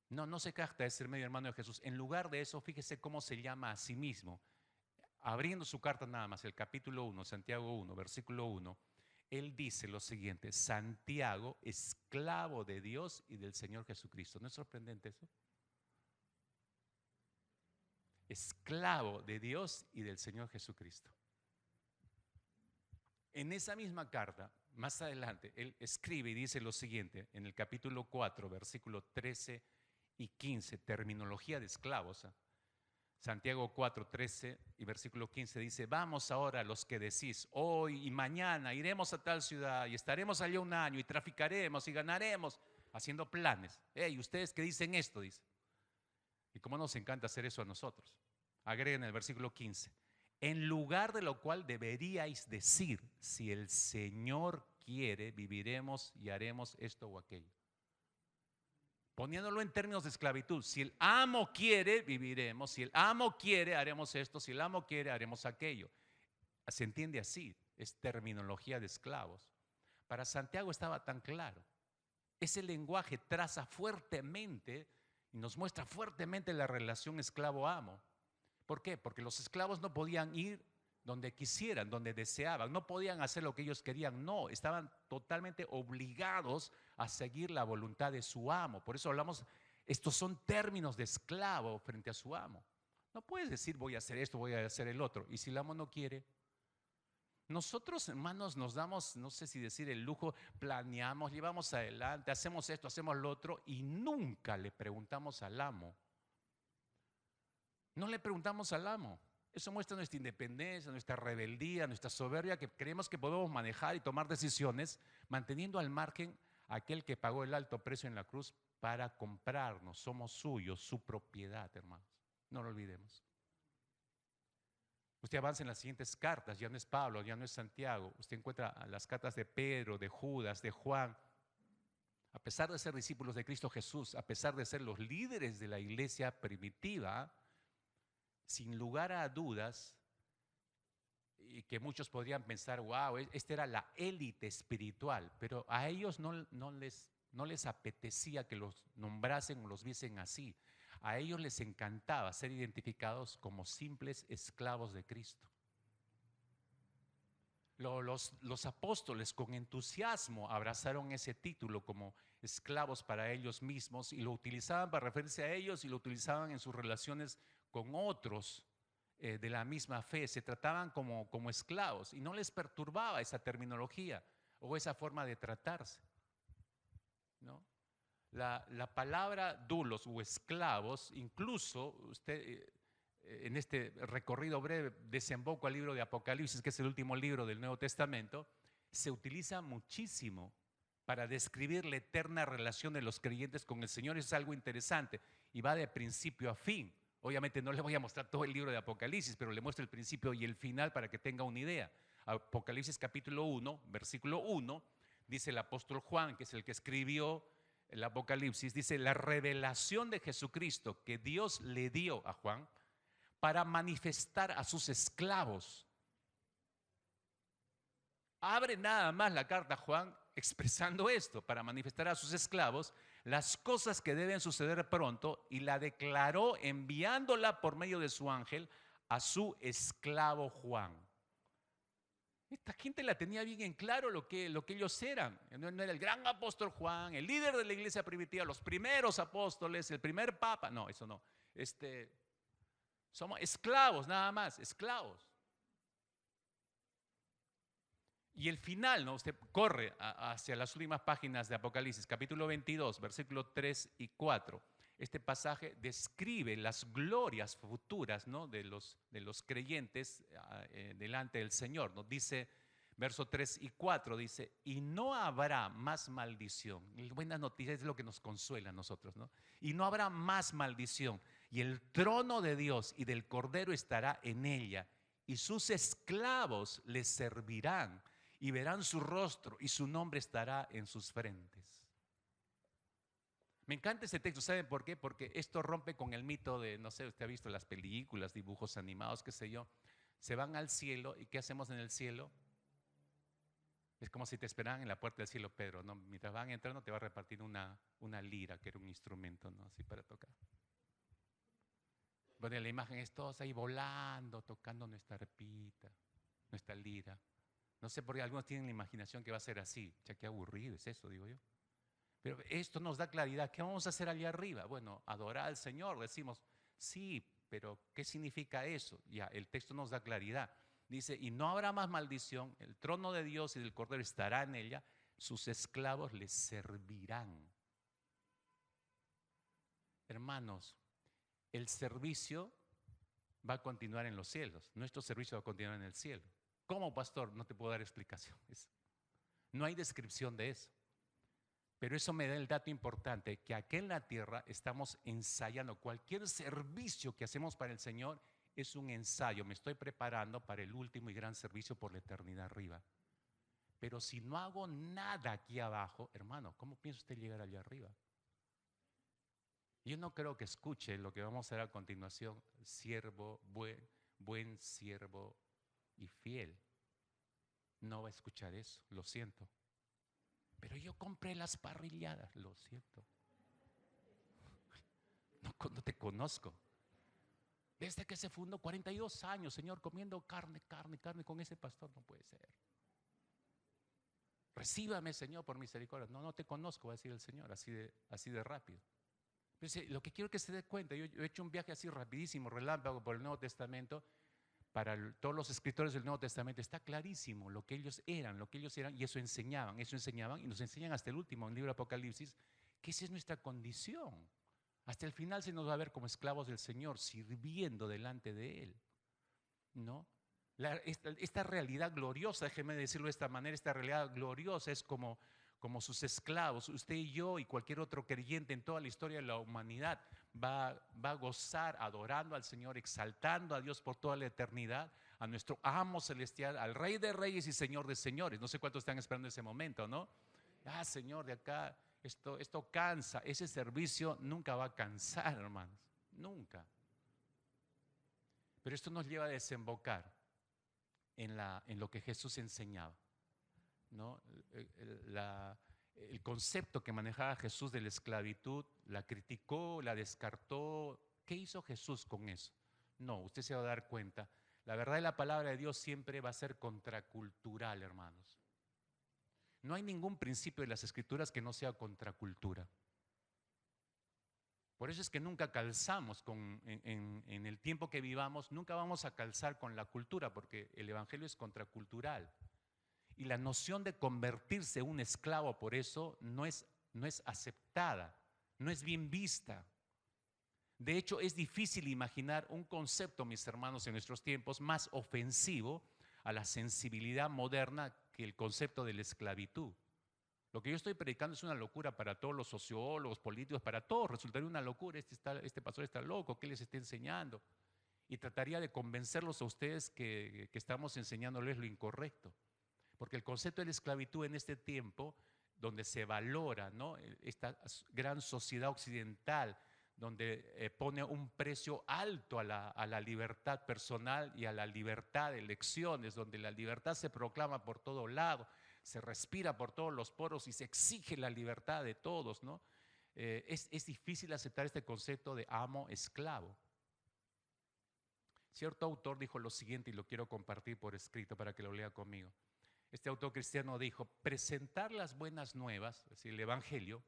No se jacta de ser medio hermano de Jesús. En lugar de eso, fíjese cómo se llama a sí mismo. Abriendo su carta nada más, el capítulo 1, Santiago 1, versículo 1, él dice lo siguiente: Santiago, esclavo de Dios y del Señor Jesucristo. ¿No es sorprendente eso? Esclavo de Dios y del Señor Jesucristo. En esa misma carta, más adelante, él escribe y dice lo siguiente, en el capítulo 4, versículo 13 y 15, terminología de esclavos. Santiago 4, 13 y versículo 15 dice: vamos ahora los que decís, hoy y mañana iremos a tal ciudad y estaremos allá un año y traficaremos y ganaremos, haciendo planes. Hey, ustedes que dicen esto, dice. Y cómo nos encanta hacer eso a nosotros. Agreguen el versículo 15. En lugar de lo cual deberíais decir, si el Señor quiere, viviremos y haremos esto o aquello. Poniéndolo en términos de esclavitud, si el amo quiere, viviremos, si el amo quiere, haremos esto, si el amo quiere, haremos aquello. Se entiende así, es terminología de esclavos. Para Santiago estaba tan claro. Ese lenguaje traza fuertemente y nos muestra fuertemente la relación esclavo-amo. ¿Por qué? Porque los esclavos no podían ir donde quisieran, donde deseaban, no podían hacer lo que ellos querían, no, estaban totalmente obligados a seguir la voluntad de su amo. Por eso hablamos, estos son términos de esclavo frente a su amo. No puedes decir voy a hacer esto, voy a hacer el otro, y si el amo no quiere. Nosotros, hermanos, nos damos, no sé si decir el lujo, planeamos, llevamos adelante, hacemos esto, hacemos lo otro, y nunca le preguntamos al amo. No le preguntamos al amo. Eso muestra nuestra independencia, nuestra rebeldía, nuestra soberbia, que creemos que podemos manejar y tomar decisiones manteniendo al margen a aquel que pagó el alto precio en la cruz para comprarnos. Somos suyos, su propiedad, hermanos. No lo olvidemos. Usted avanza en las siguientes cartas, ya no es Pablo, ya no es Santiago. Usted encuentra las cartas de Pedro, de Judas, de Juan. A pesar de ser discípulos de Cristo Jesús, a pesar de ser los líderes de la iglesia primitiva, sin lugar a dudas, y que muchos podrían pensar, wow, esta era la élite espiritual, pero a ellos no les apetecía que los nombrasen o los viesen así. A ellos les encantaba ser identificados como simples esclavos de Cristo. Los apóstoles con entusiasmo abrazaron ese título como esclavos para ellos mismos y lo utilizaban para referirse a ellos y lo utilizaban en sus relaciones con otros de la misma fe. Se trataban como esclavos y no les perturbaba esa terminología o esa forma de tratarse, ¿no? La palabra dulos o esclavos, incluso usted en este recorrido breve desemboco al libro de Apocalipsis, que es el último libro del Nuevo Testamento, se utiliza muchísimo para describir la eterna relación de los creyentes con el Señor. Es algo interesante y va de principio a fin. Obviamente no le voy a mostrar todo el libro de Apocalipsis, pero le muestro el principio y el final para que tenga una idea. Apocalipsis capítulo 1, versículo 1, dice el apóstol Juan, que es el que escribió el Apocalipsis, dice: la revelación de Jesucristo que Dios le dio a Juan para manifestar a sus esclavos. Abre nada más la carta Juan expresando esto, para manifestar a sus esclavos las cosas que deben suceder pronto, y la declaró enviándola por medio de su ángel a su esclavo Juan. Esta gente la tenía bien en claro lo que ellos eran. No era el gran apóstol Juan, el líder de la iglesia primitiva, los primeros apóstoles, el primer papa. No, eso no. Somos esclavos, nada más, esclavos. Y el final, ¿no? Usted corre hacia las últimas páginas de Apocalipsis, capítulo 22, versículos 3 y 4. Este pasaje describe las glorias futuras, ¿no?, de los creyentes delante del Señor. Nos dice, verso 3 y 4, dice: y no habrá más maldición. Y buenas noticias es lo que nos consuela a nosotros, ¿no? Y no habrá más maldición. Y el trono de Dios y del Cordero estará en ella, y sus esclavos les servirán, y verán su rostro, y su nombre estará en sus frentes. Me encanta este texto, ¿saben por qué? Porque esto rompe con el mito de, no sé, usted ha visto las películas, dibujos animados, qué sé yo. Se van al cielo, ¿y qué hacemos en el cielo? Es como si te esperaran en la puerta del cielo, Pedro, ¿no? Mientras van entrando te va a repartir una lira, que era un instrumento, ¿no?, así para tocar. Bueno, la imagen es todos ahí volando, tocando nuestra arpita, nuestra lira. No sé por qué algunos tienen la imaginación que va a ser así. Ya, qué aburrido es eso, digo yo. Pero esto nos da claridad. ¿Qué vamos a hacer allá arriba? Bueno, adorar al Señor. Decimos, sí, pero ¿qué significa eso? Ya, el texto nos da claridad. Dice, y no habrá más maldición, el trono de Dios y del Cordero estará en ella, sus esclavos les servirán. Hermanos, el servicio va a continuar en los cielos, nuestro servicio va a continuar en el cielo. ¿Cómo, pastor? No te puedo dar explicaciones. No hay descripción de eso. Pero eso me da el dato importante, que aquí en la tierra estamos ensayando. Cualquier servicio que hacemos para el Señor es un ensayo. Me estoy preparando para el último y gran servicio por la eternidad arriba. Pero si no hago nada aquí abajo, hermano, ¿cómo piensa usted llegar allá arriba? Yo no creo que escuche lo que vamos a hacer a continuación, siervo, buen siervo y fiel. No va a escuchar eso, lo siento. Pero yo compré las parrilladas, lo siento. No te conozco. Desde que se fundó, 42 años, Señor, comiendo carne con ese pastor, no puede ser. Recíbame, Señor, por misericordia. No te conozco, va a decir el Señor, así de rápido. Pero lo que quiero que se dé cuenta, yo he hecho un viaje así rapidísimo, relámpago por el Nuevo Testamento. Para todos los escritores del Nuevo Testamento está clarísimo lo que ellos eran, y eso enseñaban y nos enseñan hasta el último, en el libro de Apocalipsis, que esa es nuestra condición. Hasta el final se nos va a ver como esclavos del Señor, sirviendo delante de Él, ¿no? Esta realidad gloriosa, déjeme decirlo de esta manera, esta realidad gloriosa es como sus esclavos. Usted y yo y cualquier otro creyente en toda la historia de la humanidad va a gozar adorando al Señor, exaltando a Dios por toda la eternidad, a nuestro amo celestial, al Rey de Reyes y Señor de Señores. No sé cuántos están esperando ese momento, ¿no? Señor, de acá esto cansa. Ese servicio nunca va a cansar, hermanos, nunca. Pero esto nos lleva a desembocar en lo que Jesús enseñaba, ¿no? El concepto que manejaba Jesús de la esclavitud, la criticó, la descartó. ¿Qué hizo Jesús con eso? No, usted se va a dar cuenta. La verdad de la palabra de Dios siempre va a ser contracultural, hermanos. No hay ningún principio de las Escrituras que no sea contracultura. Por eso es que nunca calzamos en el tiempo que vivamos, nunca vamos a calzar con la cultura, porque el Evangelio es contracultural. Y la noción de convertirse en un esclavo por eso no es aceptada, no es bien vista. De hecho, es difícil imaginar un concepto, mis hermanos, en nuestros tiempos más ofensivo a la sensibilidad moderna que el concepto de la esclavitud. Lo que yo estoy predicando es una locura para todos los sociólogos, políticos, para todos. Resultaría una locura. Este pastor está loco, ¿qué les está enseñando? Y trataría de convencerlos a ustedes que estamos enseñándoles lo incorrecto. Porque el concepto de la esclavitud en este tiempo, donde se valora, ¿no?, esta gran sociedad occidental, donde pone un precio alto a la libertad personal y a la libertad de elecciones, donde la libertad se proclama por todo lado, se respira por todos los poros y se exige la libertad de todos, ¿no? Es difícil aceptar este concepto de amo-esclavo. Cierto autor dijo lo siguiente, y lo quiero compartir por escrito para que lo lea conmigo. Este autor cristiano dijo: presentar las buenas nuevas, es decir, el Evangelio,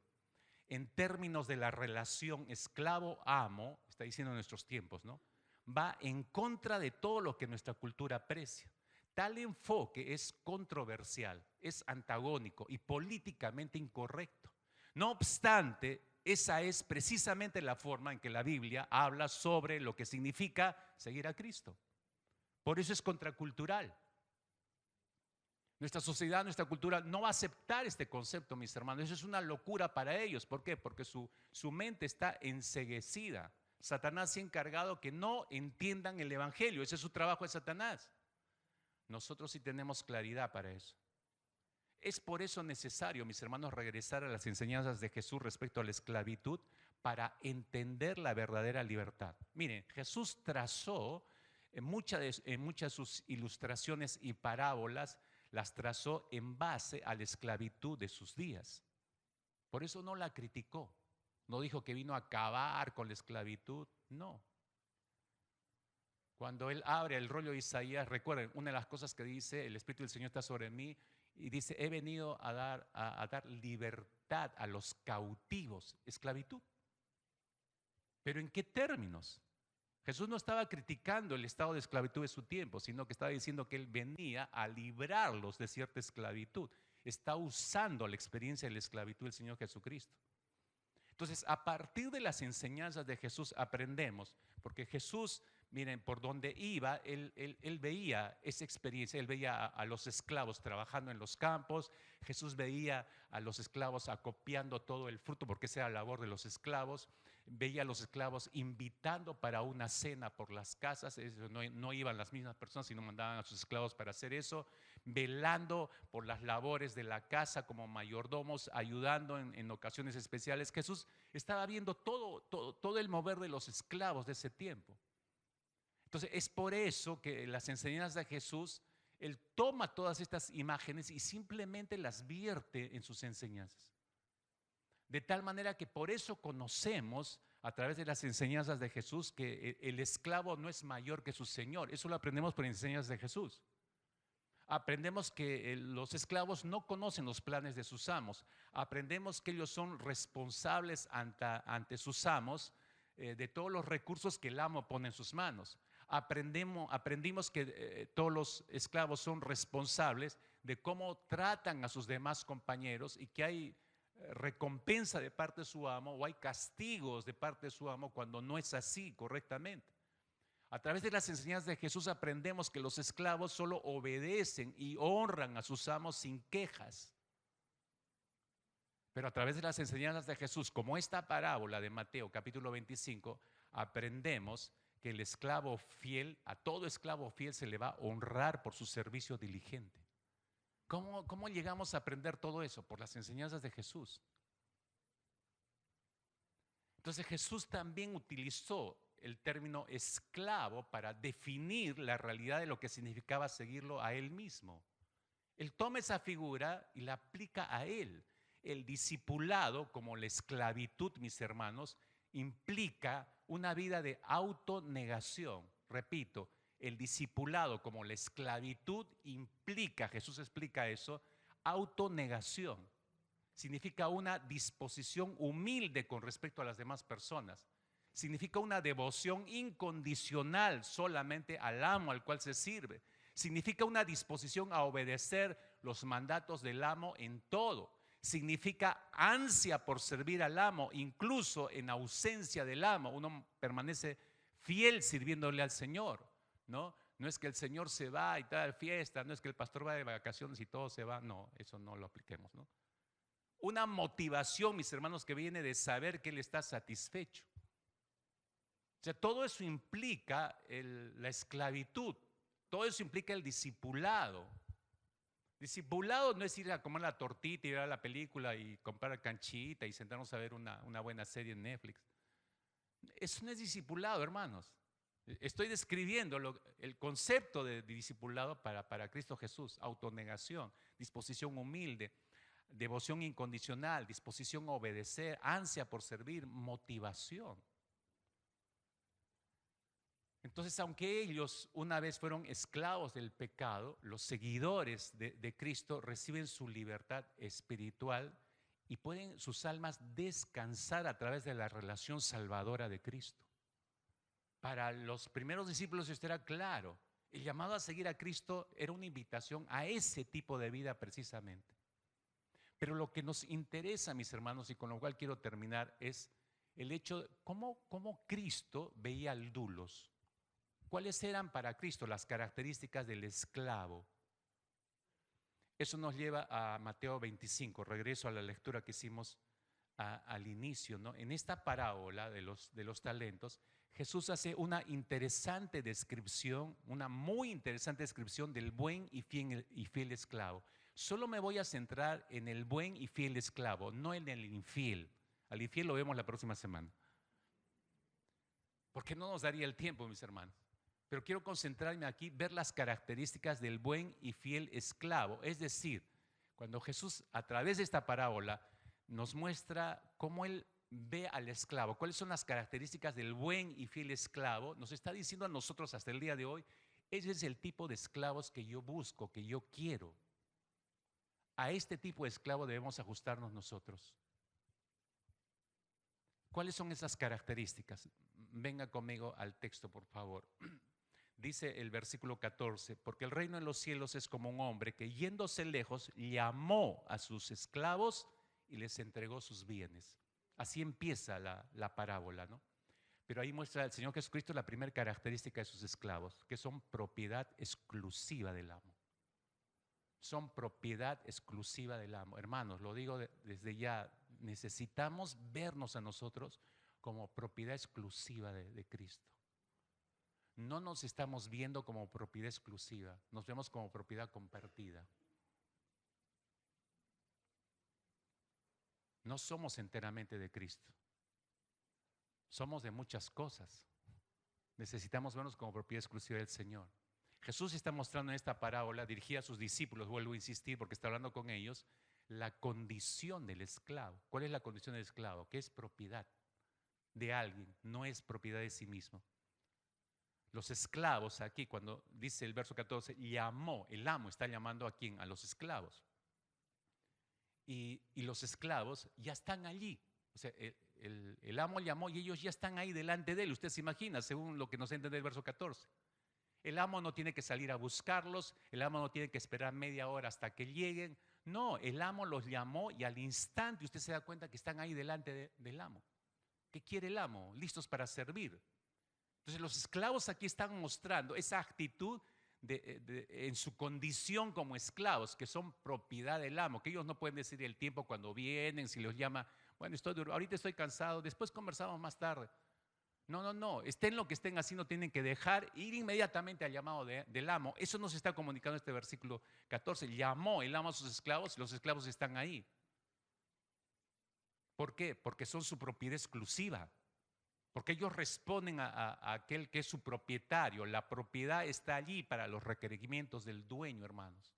en términos de la relación esclavo-amo, está diciendo en nuestros tiempos, ¿no?, va en contra de todo lo que nuestra cultura aprecia. Tal enfoque es controversial, es antagónico y políticamente incorrecto. No obstante, esa es precisamente la forma en que la Biblia habla sobre lo que significa seguir a Cristo. Por eso es contracultural. Nuestra sociedad, nuestra cultura no va a aceptar este concepto, mis hermanos. Eso es una locura para ellos. ¿Por qué? Porque su mente está enceguecida. Satanás se ha encargado que no entiendan el Evangelio. Ese es su trabajo de Satanás. Nosotros sí tenemos claridad para eso. Es por eso necesario, mis hermanos, regresar a las enseñanzas de Jesús respecto a la esclavitud para entender la verdadera libertad. Miren, Jesús trazó en muchas de sus ilustraciones y parábolas, las trazó en base a la esclavitud de sus días. Por eso no la criticó. No dijo que vino a acabar con la esclavitud, no. Cuando él abre el rollo de Isaías, recuerden, una de las cosas que dice: el Espíritu del Señor está sobre mí, y dice: he venido a dar libertad a los cautivos, esclavitud. ¿Pero en qué términos? Jesús no estaba criticando el estado de esclavitud de su tiempo, sino que estaba diciendo que Él venía a librarlos de cierta esclavitud. Está usando la experiencia de la esclavitud del Señor Jesucristo. Entonces, a partir de las enseñanzas de Jesús aprendemos, porque Jesús, miren, por donde iba, él veía esa experiencia, él veía a los esclavos trabajando en los campos, Jesús veía a los esclavos acopiando todo el fruto, porque esa era la labor de los esclavos, veía a los esclavos invitando para una cena por las casas, no iban las mismas personas, sino mandaban a sus esclavos para hacer eso, velando por las labores de la casa como mayordomos, ayudando en ocasiones especiales. Jesús estaba viendo todo el mover de los esclavos de ese tiempo. Entonces es por eso que las enseñanzas de Jesús, Él toma todas estas imágenes y simplemente las vierte en sus enseñanzas. De tal manera que por eso conocemos a través de las enseñanzas de Jesús que el esclavo no es mayor que su señor. Eso lo aprendemos por enseñanzas de Jesús. Aprendemos que los esclavos no conocen los planes de sus amos. Aprendemos que ellos son responsables ante sus amos de todos los recursos que el amo pone en sus manos. Aprendimos que todos los esclavos son responsables de cómo tratan a sus demás compañeros y que hay recompensa de parte de su amo o hay castigos de parte de su amo cuando no es así correctamente. A través de las enseñanzas de Jesús aprendemos que los esclavos solo obedecen y honran a sus amos sin quejas. Pero a través de las enseñanzas de Jesús, como esta parábola de Mateo capítulo 25, aprendemos que el esclavo fiel, a todo esclavo fiel se le va a honrar por su servicio diligente. ¿Cómo llegamos a aprender todo eso? Por las enseñanzas de Jesús. Entonces Jesús también utilizó el término esclavo para definir la realidad de lo que significaba seguirlo a Él mismo. Él toma esa figura y la aplica a Él. El discipulado, como la esclavitud, mis hermanos, implica una vida de autonegación. Repito, el discipulado, como la esclavitud, implica, Jesús explica eso, autonegación. Significa una disposición humilde con respecto a las demás personas. Significa una devoción incondicional solamente al amo al cual se sirve. Significa una disposición a obedecer los mandatos del amo en todo. Significa ansia por servir al amo, incluso en ausencia del amo. Uno permanece fiel sirviéndole al Señor, ¿no? No es que el Señor se va y está de fiesta, no es que el pastor va de vacaciones y todo se va. No, eso no lo apliquemos, ¿no? Una motivación, mis hermanos, que viene de saber que Él está satisfecho. O sea, todo eso implica la esclavitud, todo eso implica el discipulado. Discipulado no es ir a comer la tortita y ver la película y comprar canchita y sentarnos a ver una buena serie en Netflix. Eso no es discipulado, hermanos. Estoy describiendo el concepto de discipulado para Cristo Jesús: autonegación, disposición humilde, devoción incondicional, disposición a obedecer, ansia por servir, motivación. Entonces, aunque ellos una vez fueron esclavos del pecado, los seguidores de Cristo reciben su libertad espiritual y pueden sus almas descansar a través de la relación salvadora de Cristo. Para los primeros discípulos esto era claro. El llamado a seguir a Cristo era una invitación a ese tipo de vida precisamente. Pero lo que nos interesa, mis hermanos, y con lo cual quiero terminar, es el hecho de cómo Cristo veía al dulos. ¿Cuáles eran para Cristo las características del esclavo? Eso nos lleva a Mateo 25, regreso a la lectura que hicimos al inicio, ¿no? En esta parábola de los talentos, Jesús hace una interesante descripción, una muy interesante descripción del buen y fiel esclavo. Solo me voy a centrar en el buen y fiel esclavo, no en el infiel. Al infiel lo vemos la próxima semana, porque no nos daría el tiempo, mis hermanos. Pero quiero concentrarme aquí, ver las características del buen y fiel esclavo. Es decir, cuando Jesús a través de esta parábola nos muestra cómo Él ve al esclavo, cuáles son las características del buen y fiel esclavo, nos está diciendo a nosotros hasta el día de hoy: ese es el tipo de esclavos que yo busco, que yo quiero. A este tipo de esclavo debemos ajustarnos nosotros. ¿Cuáles son esas características? venga conmigo al texto, por favor. Dice el versículo 14, porque el reino de los cielos es como un hombre que yéndose lejos llamó a sus esclavos y les entregó sus bienes. Así empieza la parábola, ¿no? Pero ahí muestra el Señor Jesucristo la primera característica de sus esclavos, que son propiedad exclusiva del amo. Son propiedad exclusiva del amo. Hermanos, lo digo desde ya, necesitamos vernos a nosotros como propiedad exclusiva de Cristo. No nos estamos viendo como propiedad exclusiva, nos vemos como propiedad compartida. No somos enteramente de Cristo, somos de muchas cosas. Necesitamos vernos como propiedad exclusiva del Señor. Jesús está mostrando en esta parábola, dirigida a sus discípulos, vuelvo a insistir porque está hablando con ellos, la condición del esclavo. ¿Cuál es la condición del esclavo? Que es propiedad de alguien, no es propiedad de sí mismo. Los esclavos aquí, cuando dice el verso 14, llamó, el amo está llamando ¿a quién? A los esclavos. Y los esclavos ya están allí. O sea, el amo llamó y ellos ya están ahí delante de él. Usted se imagina, según lo que nos entiende el verso 14. El amo no tiene que salir a buscarlos, el amo no tiene que esperar media hora hasta que lleguen. No, el amo los llamó y al instante usted se da cuenta que están ahí delante del amo. ¿Qué quiere el amo? Listos para servir. Entonces los esclavos aquí están mostrando esa actitud en su condición como esclavos, que son propiedad del amo, que ellos no pueden decir el tiempo cuando vienen, si los llama, bueno, ahorita estoy cansado, después conversamos más tarde. No, estén lo que estén haciendo, tienen que dejar, ir inmediatamente al llamado del amo. Eso nos está comunicando este versículo 14. Llamó el amo a sus esclavos y los esclavos están ahí. ¿Por qué? Porque son su propiedad exclusiva. Porque ellos responden a aquel que es su propietario. La propiedad está allí para los requerimientos del dueño, hermanos.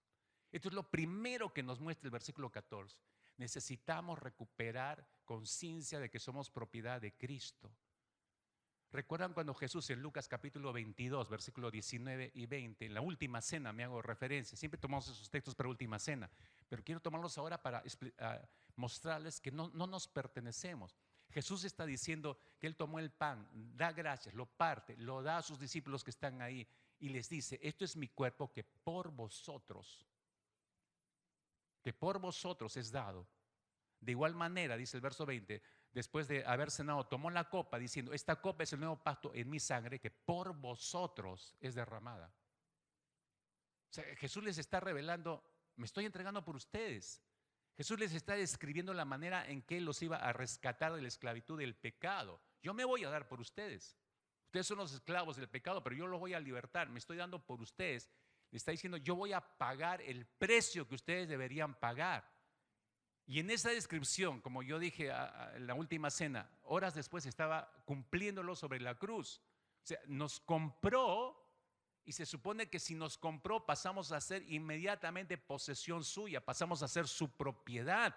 Esto es lo primero que nos muestra el versículo 14. Necesitamos recuperar conciencia de que somos propiedad de Cristo. ¿Recuerdan cuando Jesús en Lucas capítulo 22, versículos 19 y 20, en la última cena me hago referencia? Siempre tomamos esos textos para última cena, pero quiero tomarlos ahora para mostrarles que no nos pertenecemos. Jesús está diciendo que Él tomó el pan, da gracias, lo parte, lo da a sus discípulos que están ahí y les dice, esto es mi cuerpo que por vosotros es dado. De igual manera, dice el verso 20, después de haber cenado, tomó la copa diciendo, esta copa es el nuevo pacto en mi sangre que por vosotros es derramada. O sea, Jesús les está revelando, me estoy entregando por ustedes. Jesús les está describiendo la manera en que Él los iba a rescatar de la esclavitud del pecado. Yo me voy a dar por ustedes. Ustedes son los esclavos del pecado, pero yo los voy a libertar. Me estoy dando por ustedes. Le está diciendo, yo voy a pagar el precio que ustedes deberían pagar. Y en esa descripción, como yo dije en la última cena, horas después estaba cumpliéndolo sobre la cruz. O sea, nos compró y se supone que si nos compró pasamos a ser inmediatamente posesión suya, pasamos a ser su propiedad,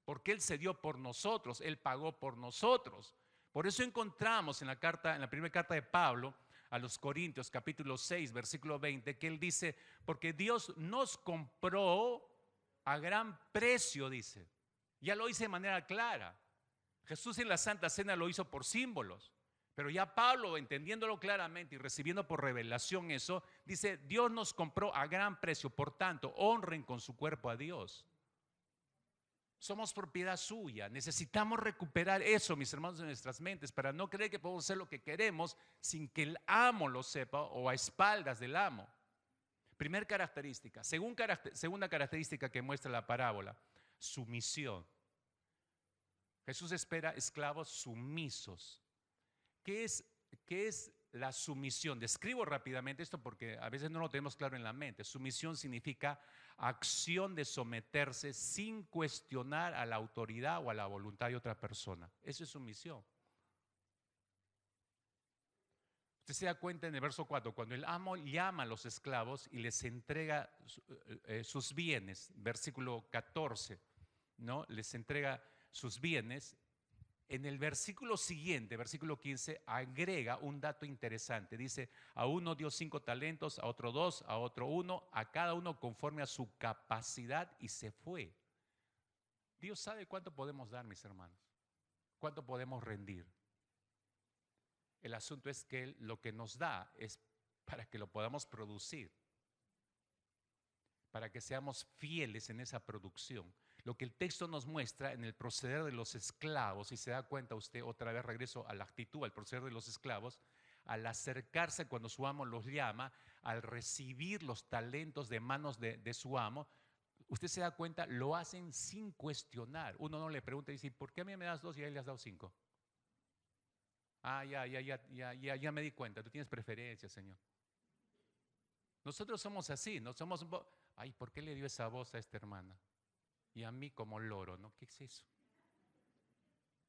porque Él se dio por nosotros, Él pagó por nosotros. Por eso encontramos en la primera carta de Pablo a los Corintios, capítulo 6, versículo 20, que él dice, porque Dios nos compró a gran precio, dice. Ya lo hice de manera clara. Jesús en la Santa Cena lo hizo por símbolos. Pero ya Pablo, entendiéndolo claramente y recibiendo por revelación eso, dice, Dios nos compró a gran precio, por tanto, honren con su cuerpo a Dios. Somos propiedad suya. Necesitamos recuperar eso, mis hermanos, en nuestras mentes, para no creer que podemos hacer lo que queremos sin que el amo lo sepa o a espaldas del amo. Primera característica. Segunda característica que muestra la parábola, sumisión. Jesús espera esclavos sumisos. ¿Qué es la sumisión? Describo rápidamente esto porque a veces no lo tenemos claro en la mente. Sumisión significa acción de someterse sin cuestionar a la autoridad o a la voluntad de otra persona. Eso es sumisión. Usted se da cuenta en el verso 4, cuando el amo llama a los esclavos y les entrega sus bienes, versículo 14, ¿no? Les entrega sus bienes. En el versículo siguiente, versículo 15, agrega un dato interesante. Dice, a uno dio 5 talentos, a otro 2, a otro 1, a cada uno conforme a su capacidad y se fue. Dios sabe cuánto podemos dar, mis hermanos, cuánto podemos rendir. El asunto es que Él lo que nos da es para que lo podamos producir, para que seamos fieles en esa producción. Lo que el texto nos muestra en el proceder de los esclavos, si se da cuenta usted, otra vez regreso a la actitud, al proceder de los esclavos, al acercarse cuando su amo los llama, al recibir los talentos de manos de su amo, usted se da cuenta, lo hacen sin cuestionar. Uno no le pregunta y dice, ¿por qué a mí me das 2 y a él le has dado 5? Ah, ya me di cuenta, tú tienes preferencias, Señor. Nosotros somos así, no somos, ay, ¿por qué le dio esa voz a esta hermana? Y a mí como loro, ¿no? ¿Qué es eso?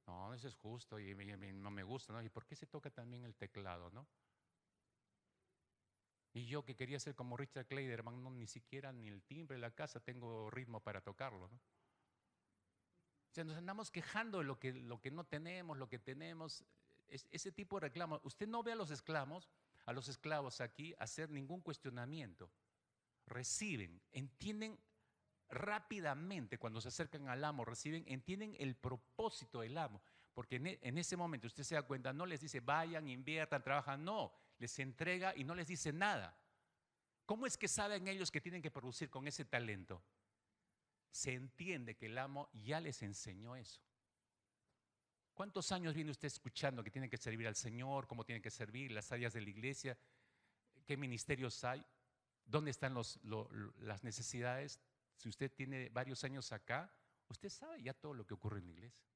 No, eso es justo y no me gusta, ¿no? ¿Y por qué se toca también el teclado, no? Y yo que quería ser como Richard Clayderman, no, ni siquiera ni el timbre de la casa tengo ritmo para tocarlo, ¿no? O sea, nos andamos quejando de lo que no tenemos, lo que tenemos, ese tipo de reclamos. Usted no ve a los esclavos aquí hacer ningún cuestionamiento. Reciben, entienden rápidamente cuando se acercan al amo, reciben, entienden el propósito del amo. Porque en ese momento usted se da cuenta, no les dice vayan, inviertan, trabajan, no, les entrega y no les dice nada. ¿Cómo es que saben ellos que tienen que producir con ese talento? Se entiende que el amo ya les enseñó eso. ¿Cuántos años viene usted escuchando que tienen que servir al Señor, cómo tienen que servir, las áreas de la iglesia, qué ministerios hay, dónde están las necesidades? Si usted tiene varios años acá, usted sabe ya todo lo que ocurre en la iglesia.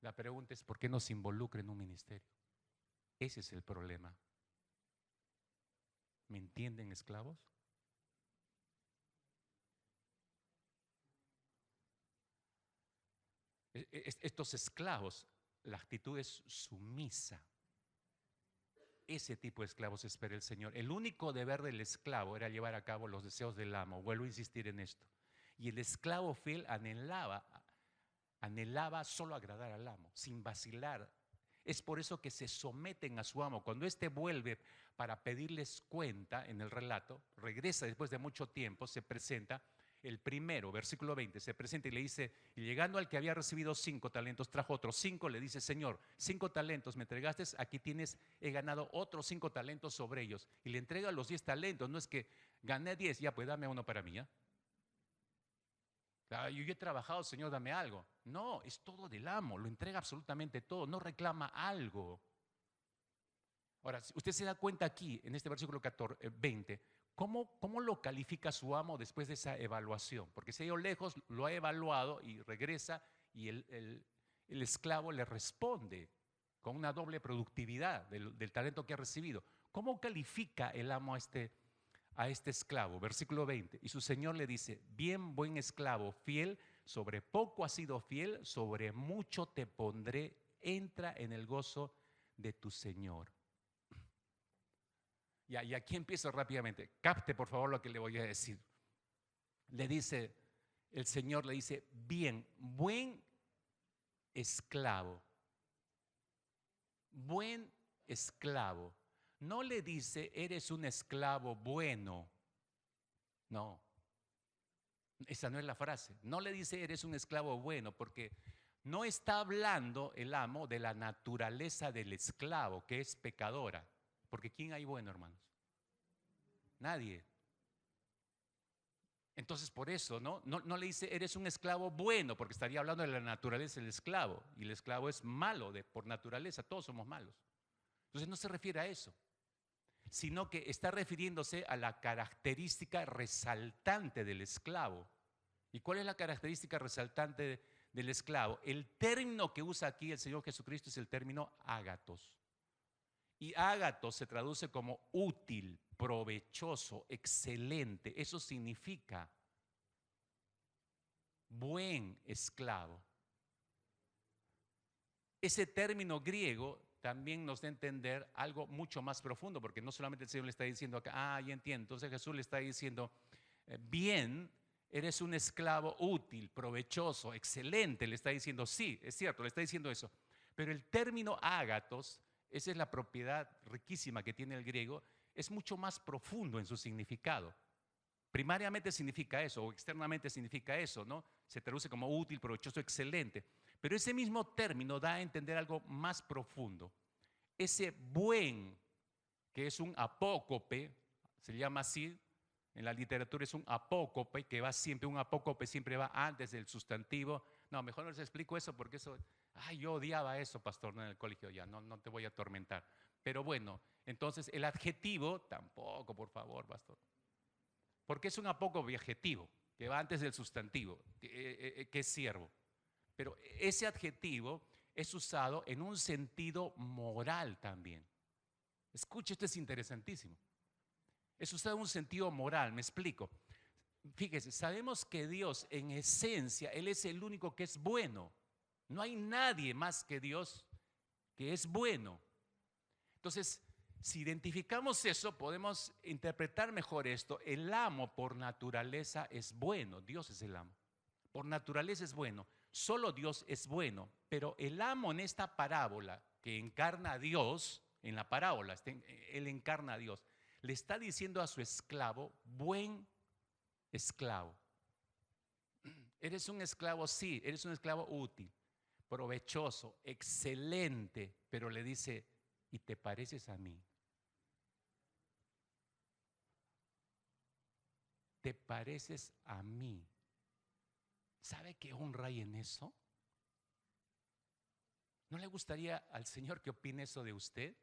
La pregunta es, ¿por qué no se involucra en un ministerio? Ese es el problema. ¿Me entienden, esclavos? Estos esclavos, la actitud es sumisa. Ese tipo de esclavos espera el Señor. El único deber del esclavo era llevar a cabo los deseos del amo. Vuelvo a insistir en esto. Y el esclavo fiel anhelaba solo agradar al amo, sin vacilar. Es por eso que se someten a su amo. Cuando éste vuelve para pedirles cuenta en el relato, regresa después de mucho tiempo, se presenta. El primero, versículo 20, se presenta y le dice, y llegando al que había recibido 5 talentos, trajo otros 5, le dice, Señor, 5 talentos me entregaste, aquí tienes, he ganado otros 5 talentos sobre ellos. Y le entrega los 10 talentos, no es que gané 10, ya pues dame uno para mí, ¿ya? Yo he trabajado, Señor, dame algo. No, es todo del amo, lo entrega absolutamente todo, no reclama algo. Ahora, si usted se da cuenta aquí, en este versículo 20, ¿cómo lo califica su amo después de esa evaluación? Porque se ha ido lejos, lo ha evaluado y regresa y el esclavo le responde con una doble productividad del talento que ha recibido. ¿Cómo califica el amo a este esclavo? Versículo 20. Y su señor le dice, bien, buen esclavo, fiel, sobre poco has sido fiel, sobre mucho te pondré, entra en el gozo de tu señor. Y aquí empiezo rápidamente. Capte por favor lo que le voy a decir. Le dice, el Señor le dice, bien, buen esclavo. Buen esclavo. No le dice, eres un esclavo bueno. No, esa no es la frase. No le dice, eres un esclavo bueno, porque no está hablando el amo de la naturaleza del esclavo, que es pecadora. Porque ¿quién hay bueno, hermanos? Nadie. Entonces por eso, no le dice, eres un esclavo bueno, porque estaría hablando de la naturaleza del esclavo. Y el esclavo es malo por naturaleza, todos somos malos. Entonces no se refiere a eso, sino que está refiriéndose a la característica resaltante del esclavo. ¿Y cuál es la característica resaltante del esclavo? El término que usa aquí el Señor Jesucristo es el término ágatos. Y ágatos se traduce como útil, provechoso, excelente. Eso significa buen esclavo. Ese término griego también nos da a entender algo mucho más profundo, porque no solamente el Señor le está diciendo acá, ya entiendo, entonces Jesús le está diciendo, bien, eres un esclavo útil, provechoso, excelente, le está diciendo, sí, es cierto, le está diciendo eso, pero el término ágatos, esa es la propiedad riquísima que tiene el griego, es mucho más profundo en su significado. Primariamente significa eso, o externamente significa eso, ¿no? Se traduce como útil, provechoso, excelente. Pero ese mismo término da a entender algo más profundo. Ese buen, que es un apócope, se llama así, en la literatura es un apócope, que va siempre, un apócope siempre va antes del sustantivo. No, mejor no les explico eso porque eso, ay, yo odiaba eso, pastor, no, en el colegio ya, no te voy a atormentar. Pero bueno, entonces el adjetivo, tampoco, por favor, pastor. Porque es un apócope adjetivo, que va antes del sustantivo, que es siervo. Pero ese adjetivo es usado en un sentido moral también. Escuche, esto es interesantísimo. Es usado en un sentido moral, me explico. Fíjese, sabemos que Dios en esencia, Él es el único que es bueno. No hay nadie más que Dios que es bueno. Entonces, si identificamos eso, podemos interpretar mejor esto. El amo por naturaleza es bueno, Dios es el amo. Por naturaleza es bueno, solo Dios es bueno, pero el amo en esta parábola que encarna a Dios, en la parábola, Él encarna a Dios, le está diciendo a su esclavo, buen esclavo. Eres un esclavo, sí, eres un esclavo útil, provechoso, excelente, pero le dice, y te pareces a mí. Te pareces a mí. ¿Sabe qué honra hay en eso? ¿No le gustaría al Señor que opine eso de usted?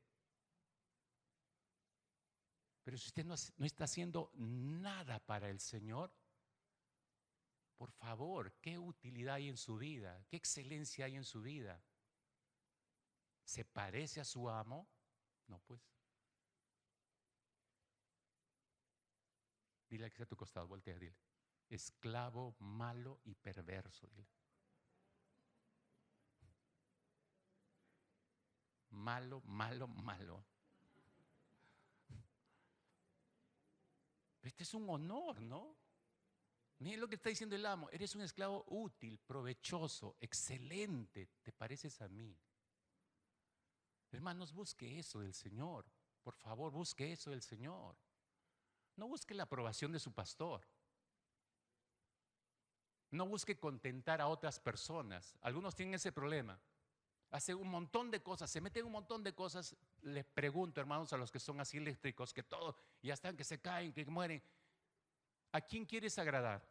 Pero si usted no está haciendo nada para el Señor, por favor, ¿qué utilidad hay en su vida? ¿Qué excelencia hay en su vida? ¿Se parece a su amo? No, pues. Dile al que está a tu costado, voltea, dile. Esclavo, malo y perverso, dile. Malo, malo, malo. Este es un honor, ¿no? Miren lo que está diciendo el amo. Eres un esclavo útil, provechoso, excelente. Te pareces a mí. Hermanos, busque eso del Señor. Por favor, busque eso del Señor. No busque la aprobación de su pastor. No busque contentar a otras personas. Algunos tienen ese problema. Hace un montón de cosas, se meten un montón de cosas. Les pregunto, hermanos, a los que son así eléctricos, que todo, ya están, que se caen, que mueren. ¿A quién quieres agradar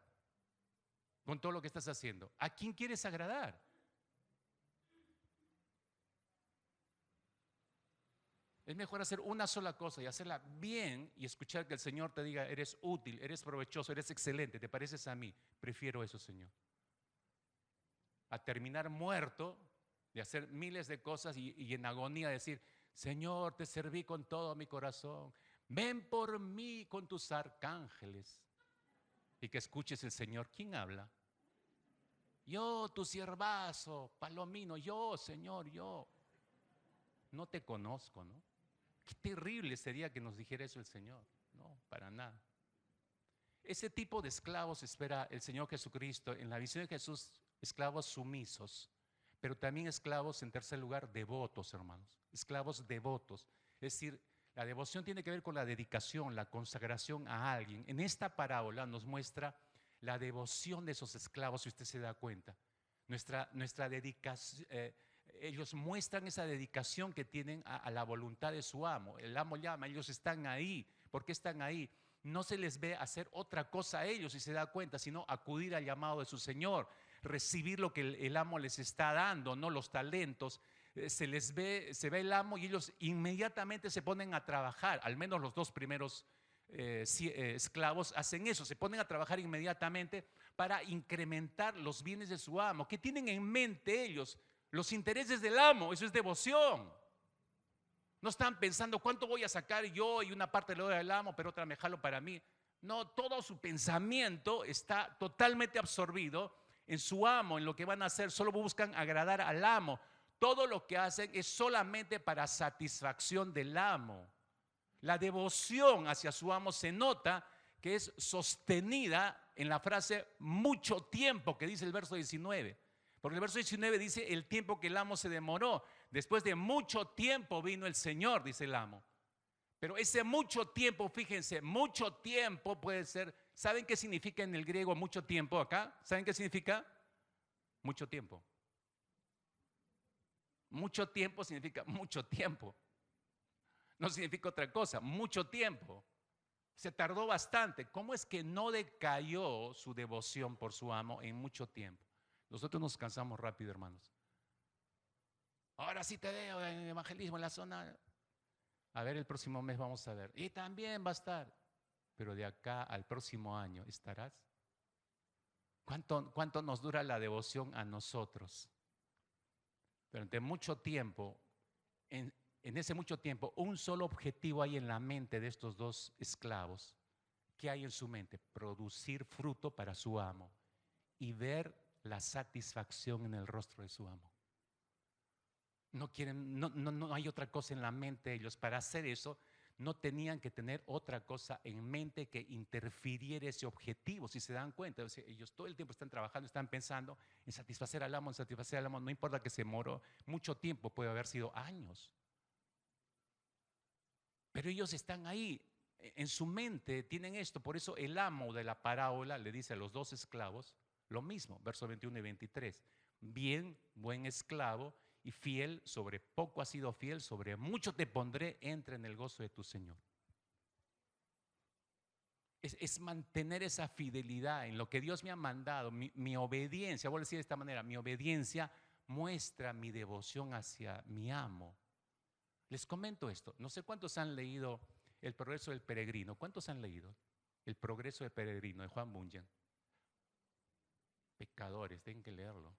con todo lo que estás haciendo? ¿A quién quieres agradar? Es mejor hacer una sola cosa y hacerla bien y escuchar que el Señor te diga, eres útil, eres provechoso, eres excelente, te pareces a mí. Prefiero eso, Señor. A terminar muerto de hacer miles de cosas y en agonía decir, Señor, te serví con todo mi corazón. Ven por mí con tus arcángeles. Y que escuches el Señor, ¿quién habla? Yo, tu siervazo, palomino, yo, Señor, yo. No te conozco, ¿no? Qué terrible sería que nos dijera eso el Señor. No, para nada. Ese tipo de esclavos espera el Señor Jesucristo. En la visión de Jesús, esclavos sumisos, pero también esclavos, en tercer lugar, devotos, hermanos. Esclavos devotos. Es decir, la devoción tiene que ver con la dedicación, la consagración a alguien. En esta parábola nos muestra la devoción de esos esclavos, si usted se da cuenta. Nuestra dedicación, ellos muestran esa dedicación que tienen a la voluntad de su amo. El amo llama, ellos están ahí. ¿Por qué están ahí? No se les ve hacer otra cosa a ellos, si se da cuenta, sino acudir al llamado de su Señor, recibir lo que el amo les está dando, no los talentos. Se ve el amo y ellos inmediatamente se ponen a trabajar. Al menos los dos primeros esclavos hacen eso, se ponen a trabajar inmediatamente para incrementar los bienes de su amo. ¿Qué tienen en mente ellos? Los intereses del amo. Eso es devoción. No están pensando cuánto voy a sacar yo y una parte le doy al amo, pero otra me jalo para mí. No, todo su pensamiento está totalmente absorbido en su amo, en lo que van a hacer. Solo buscan agradar al amo. Todo lo que hacen es solamente para satisfacción del amo. La devoción hacia su amo se nota que es sostenida en la frase mucho tiempo que dice el verso 19. Porque el verso 19 dice el tiempo que el amo se demoró. Después de mucho tiempo vino el Señor, dice el amo. Pero ese mucho tiempo, fíjense, mucho tiempo puede ser. ¿Saben qué significa en el griego mucho tiempo acá? ¿Saben qué significa? Mucho tiempo. Mucho tiempo significa mucho tiempo. No significa otra cosa, mucho tiempo. Se tardó bastante. ¿Cómo es que no decayó su devoción por su amo en mucho tiempo? Nosotros nos cansamos rápido, hermanos. Ahora sí te veo en evangelismo en la zona. A ver, el próximo mes vamos a ver. Y también va a estar. Pero de acá al próximo año, ¿estarás? ¿Cuánto nos dura la devoción a nosotros? Durante mucho tiempo, en ese mucho tiempo, un solo objetivo hay en la mente de estos dos esclavos. ¿Qué hay en su mente? Producir fruto para su amo y ver la satisfacción en el rostro de su amo. No quieren, no hay otra cosa en la mente de ellos. Para hacer eso, no tenían que tener otra cosa en mente que interfiriera ese objetivo. Si se dan cuenta, o sea, ellos todo el tiempo están trabajando, están pensando en satisfacer al amo, en satisfacer al amo. No importa que se demoró mucho tiempo, puede haber sido años. Pero ellos están ahí, en su mente tienen esto. Por eso el amo de la parábola le dice a los dos esclavos lo mismo, versos 21 y 23. Bien, buen esclavo y fiel, sobre poco has sido fiel, sobre mucho te pondré, entra en el gozo de tu Señor. Es mantener esa fidelidad en lo que Dios me ha mandado, mi obediencia. Voy a decir de esta manera, mi obediencia muestra mi devoción hacia mi amo. Les comento esto, no sé cuántos han leído El progreso del peregrino. ¿Cuántos han leído El progreso del peregrino de Juan Bunyan? Pecadores, tienen que leerlo.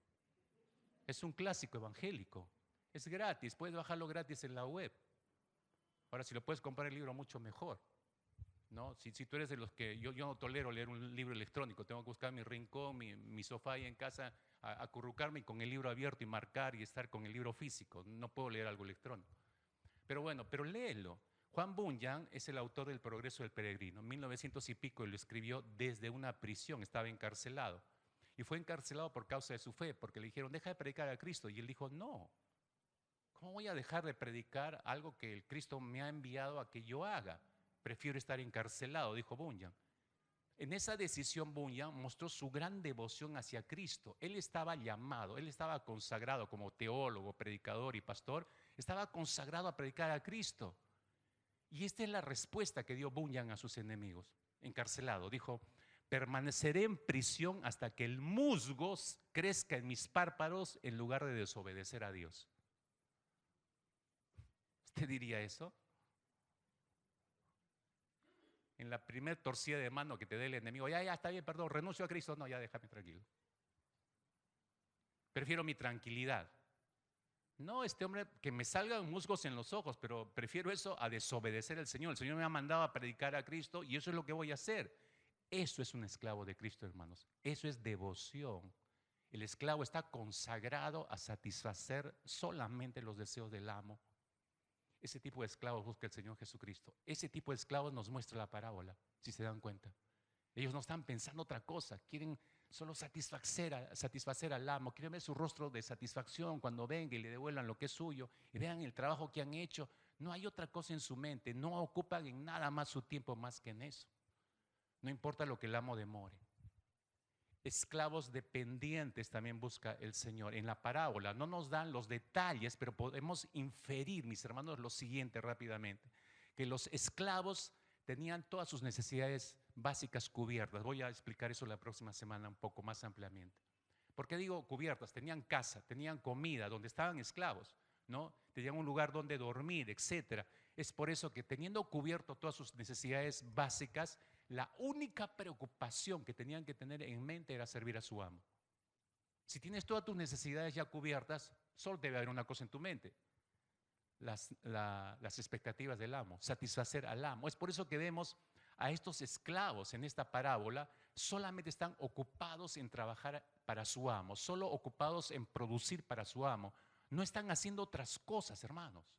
Es un clásico evangélico. Es gratis, puedes bajarlo gratis en la web. Ahora, si lo puedes comprar el libro, mucho mejor. ¿No? Si tú eres de los que yo no tolero leer un libro electrónico, tengo que buscar mi rincón, mi sofá ahí en casa, acurrucarme con el libro abierto y marcar y estar con el libro físico. No puedo leer algo electrónico. Pero bueno, pero léelo. Juan Bunyan es el autor del Progreso del Peregrino. En 1900 y pico lo escribió desde una prisión, estaba encarcelado. Y fue encarcelado por causa de su fe, porque le dijeron, deja de predicar a Cristo. Y él dijo, no, ¿cómo voy a dejar de predicar algo que el Cristo me ha enviado a que yo haga? Prefiero estar encarcelado, dijo Bunyan. En esa decisión Bunyan mostró su gran devoción hacia Cristo. Él estaba llamado, él estaba consagrado como teólogo, predicador y pastor, estaba consagrado a predicar a Cristo. Y esta es la respuesta que dio Bunyan a sus enemigos, encarcelado. Dijo, permaneceré en prisión hasta que el musgo crezca en mis párpados en lugar de desobedecer a Dios. ¿Usted diría eso? En la primer torcida de mano que te dé el enemigo, ya está bien, perdón, renuncio a Cristo. No, ya déjame tranquilo. Prefiero mi tranquilidad. No, este hombre, que me salgan musgos en los ojos, pero prefiero eso a desobedecer al Señor. El Señor me ha mandado a predicar a Cristo y eso es lo que voy a hacer. Eso es un esclavo de Cristo, hermanos. Eso es devoción. El esclavo está consagrado a satisfacer solamente los deseos del amo. Ese tipo de esclavos busca el Señor Jesucristo. Ese tipo de esclavos nos muestra la parábola, si se dan cuenta. Ellos no están pensando otra cosa, quieren solo satisfacer al amo, quieren ver su rostro de satisfacción cuando venga y le devuelvan lo que es suyo y vean el trabajo que han hecho. No hay otra cosa en su mente, no ocupan en nada más su tiempo más que en eso. No importa lo que el amo demore. Esclavos dependientes también busca el Señor. En la parábola no nos dan los detalles, pero podemos inferir, mis hermanos, lo siguiente rápidamente, que los esclavos tenían todas sus necesidades básicas cubiertas. Voy a explicar eso la próxima semana un poco más ampliamente. ¿Por qué digo cubiertas? Tenían casa, tenían comida, donde estaban esclavos, ¿no? Tenían un lugar donde dormir, etcétera. Es por eso que teniendo cubierto todas sus necesidades básicas, la única preocupación que tenían que tener en mente era servir a su amo. Si tienes todas tus necesidades ya cubiertas, solo debe haber una cosa en tu mente: las expectativas del amo, satisfacer al amo. Es por eso que vemos a estos esclavos en esta parábola, solamente están ocupados en trabajar para su amo, solo ocupados en producir para su amo. No están haciendo otras cosas, hermanos.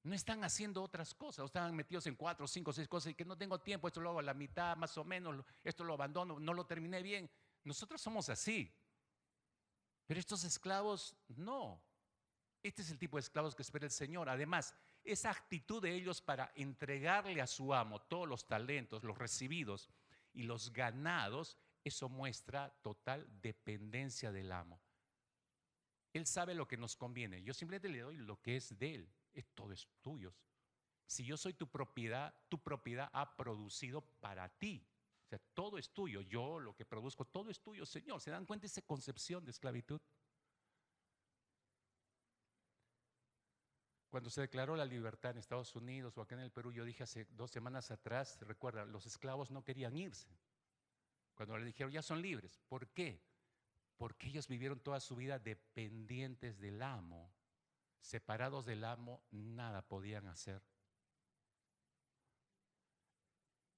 No están haciendo otras cosas, están metidos en 4, 5, 6 cosas y que no tengo tiempo, esto lo hago a la mitad más o menos, esto lo abandono, no lo terminé bien. Nosotros somos así, pero estos esclavos no. Este es el tipo de esclavos que espera el Señor. Además, esa actitud de ellos para entregarle a su amo todos los talentos, los recibidos y los ganados, eso muestra total dependencia del amo. Él sabe lo que nos conviene. Yo simplemente le doy lo que es de él. Todo es tuyo. Si yo soy tu propiedad ha producido para ti. O sea, todo es tuyo. Yo lo que produzco, todo es tuyo, Señor. ¿Se dan cuenta de esa concepción de esclavitud? Cuando se declaró la libertad en Estados Unidos o acá en el Perú, yo dije hace 2 semanas atrás, recuerda, los esclavos no querían irse. Cuando le dijeron, ya son libres. ¿Por qué? Porque ellos vivieron toda su vida dependientes del amo. Separados del amo, nada podían hacer.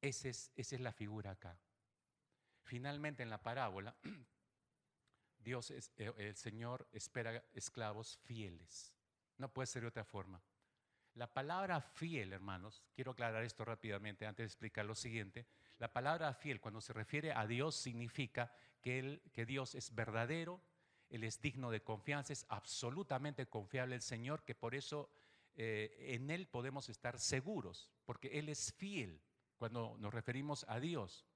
Esa es la figura acá. Finalmente, en la parábola, el Señor espera esclavos fieles. No puede ser de otra forma. La palabra fiel, hermanos, quiero aclarar esto rápidamente antes de explicar lo siguiente. La palabra fiel, cuando se refiere a Dios, significa que Dios es verdadero, Él es digno de confianza, es absolutamente confiable el Señor, que por eso en Él podemos estar seguros, porque Él es fiel cuando nos referimos a Dios.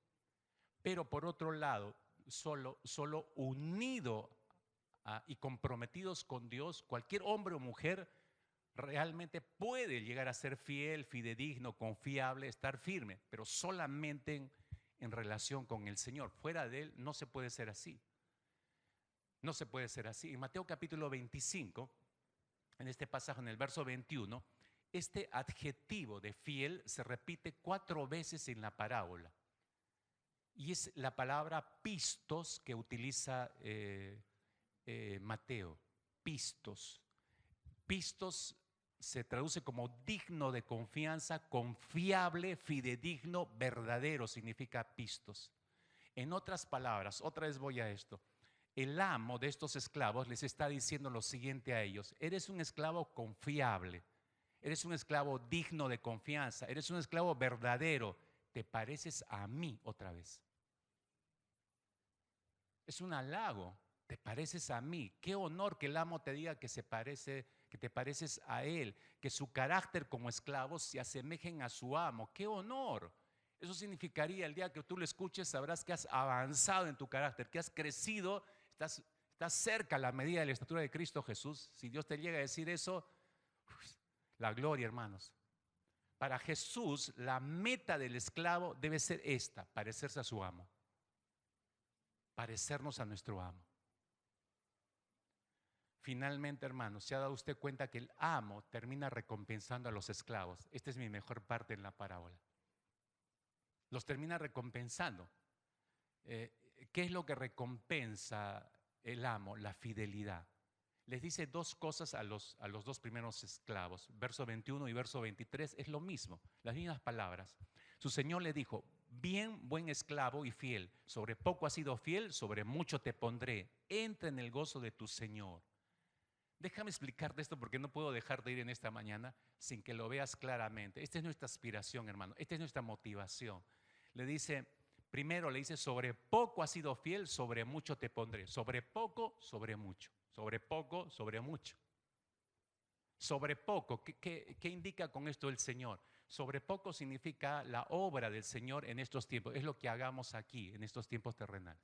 Pero por otro lado, solo unido y comprometidos con Dios, cualquier hombre o mujer realmente puede llegar a ser fiel, fidedigno, confiable, estar firme, pero solamente en relación con el Señor. Fuera de Él no se puede ser así. No se puede ser así. En Mateo capítulo 25, en este pasaje, en el verso 21, este adjetivo de fiel se repite 4 veces en la parábola. Y es la palabra pistos que utiliza Mateo. Pistos. Pistos se traduce como digno de confianza, confiable, fidedigno, verdadero, significa pistos. En otras palabras, otra vez voy a esto. El amo de estos esclavos les está diciendo lo siguiente a ellos: eres un esclavo confiable, eres un esclavo digno de confianza, eres un esclavo verdadero, te pareces a mí otra vez. Es un halago, te pareces a mí. Qué honor que el amo te diga que te pareces a él, que su carácter como esclavos se asemejen a su amo. Qué honor. Eso significaría, el día que tú lo escuches, sabrás que has avanzado en tu carácter, que has crecido, estás cerca a la medida de la estatura de Cristo Jesús. Si Dios te llega a decir eso, la gloria, hermanos. Para Jesús, la meta del esclavo debe ser esta: parecerse a su amo, parecernos a nuestro amo. Finalmente, hermanos, ¿se ha dado usted cuenta que el amo termina recompensando a los esclavos? Esta es mi mejor parte en la parábola. Los termina recompensando. ¿Qué es lo que recompensa el amo? La fidelidad. Les dice 2 cosas a los 2 primeros esclavos. Verso 21 y verso 23 es lo mismo, las mismas palabras. Su señor le dijo: bien, buen esclavo y fiel, sobre poco has sido fiel, sobre mucho te pondré. Entra en el gozo de tu señor. Déjame explicarte esto porque no puedo dejar de ir en esta mañana sin que lo veas claramente. Esta es nuestra aspiración, hermano. Esta es nuestra motivación. Primero le dice: sobre poco has sido fiel, sobre mucho te pondré. Sobre poco, sobre mucho. Sobre poco, sobre mucho. Sobre poco, ¿qué indica con esto el Señor? Sobre poco significa la obra del Señor en estos tiempos. Es lo que hagamos aquí, en estos tiempos terrenales.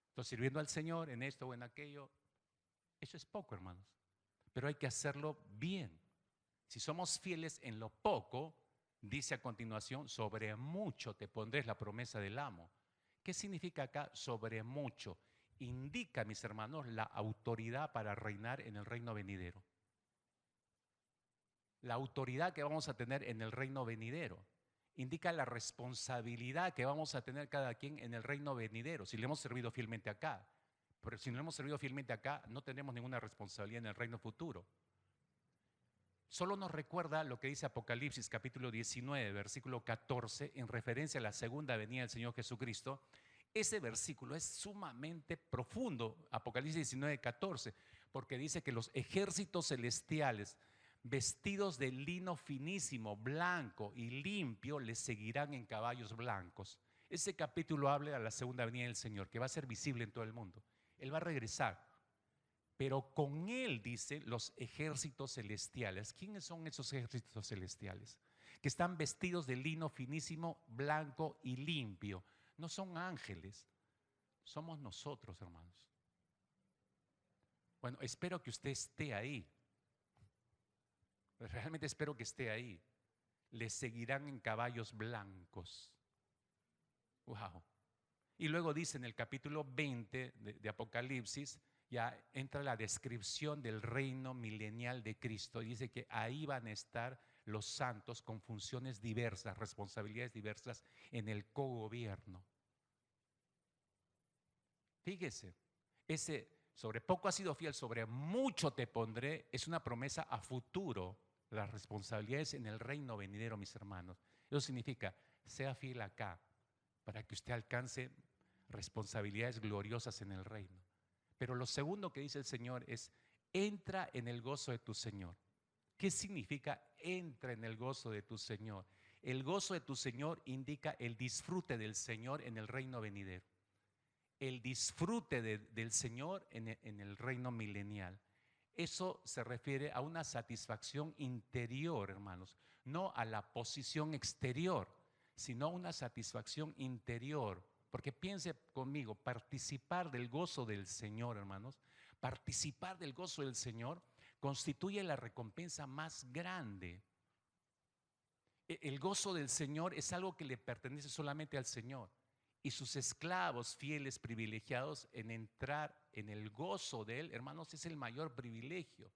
Entonces, sirviendo al Señor en esto o en aquello, eso es poco, hermanos. Pero hay que hacerlo bien. Si somos fieles en lo poco, dice a continuación: sobre mucho te pondré, la promesa del amo. ¿Qué significa acá sobre mucho? Indica, mis hermanos, la autoridad para reinar en el reino venidero. La autoridad que vamos a tener en el reino venidero indica la responsabilidad que vamos a tener cada quien en el reino venidero, si le hemos servido fielmente acá. Pero si no hemos servido fielmente acá, no tenemos ninguna responsabilidad en el reino futuro. Solo nos recuerda lo que dice Apocalipsis capítulo 19, versículo 14, en referencia a la segunda venida del Señor Jesucristo. Ese versículo es sumamente profundo, Apocalipsis 19, 14, porque dice que los ejércitos celestiales, vestidos de lino finísimo, blanco y limpio, les seguirán en caballos blancos. Ese capítulo habla de la segunda venida del Señor, que va a ser visible en todo el mundo. Él va a regresar, pero con Él, dice, los ejércitos celestiales. ¿Quiénes son esos ejércitos celestiales? Que están vestidos de lino finísimo, blanco y limpio. No son ángeles, somos nosotros, hermanos. Bueno, espero que usted esté ahí. Realmente espero que esté ahí. Le seguirán en caballos blancos. Wow. Y luego dice en el capítulo 20 de Apocalipsis, ya entra la descripción del reino milenial de Cristo. Y dice que ahí van a estar los santos con funciones diversas, responsabilidades diversas en el cogobierno. Fíjese, ese sobre poco has sido fiel, sobre mucho te pondré, es una promesa a futuro. Las responsabilidades en el reino venidero, mis hermanos. Eso significa, sea fiel acá, para que usted alcance responsabilidades gloriosas en el reino. Pero lo segundo que dice el Señor es, entra en el gozo de tu Señor. ¿Qué significa entra en el gozo de tu Señor? El gozo de tu Señor indica el disfrute del Señor en el reino venidero. El disfrute del Señor en el reino milenial. Eso se refiere a una satisfacción interior, hermanos, no a la posición exterior, sino a una satisfacción interior. Porque piense conmigo, participar del gozo del Señor, hermanos, participar del gozo del Señor constituye la recompensa más grande. El gozo del Señor es algo que le pertenece solamente al Señor. Y sus esclavos fieles privilegiados en entrar en el gozo de Él, hermanos, es el mayor privilegio.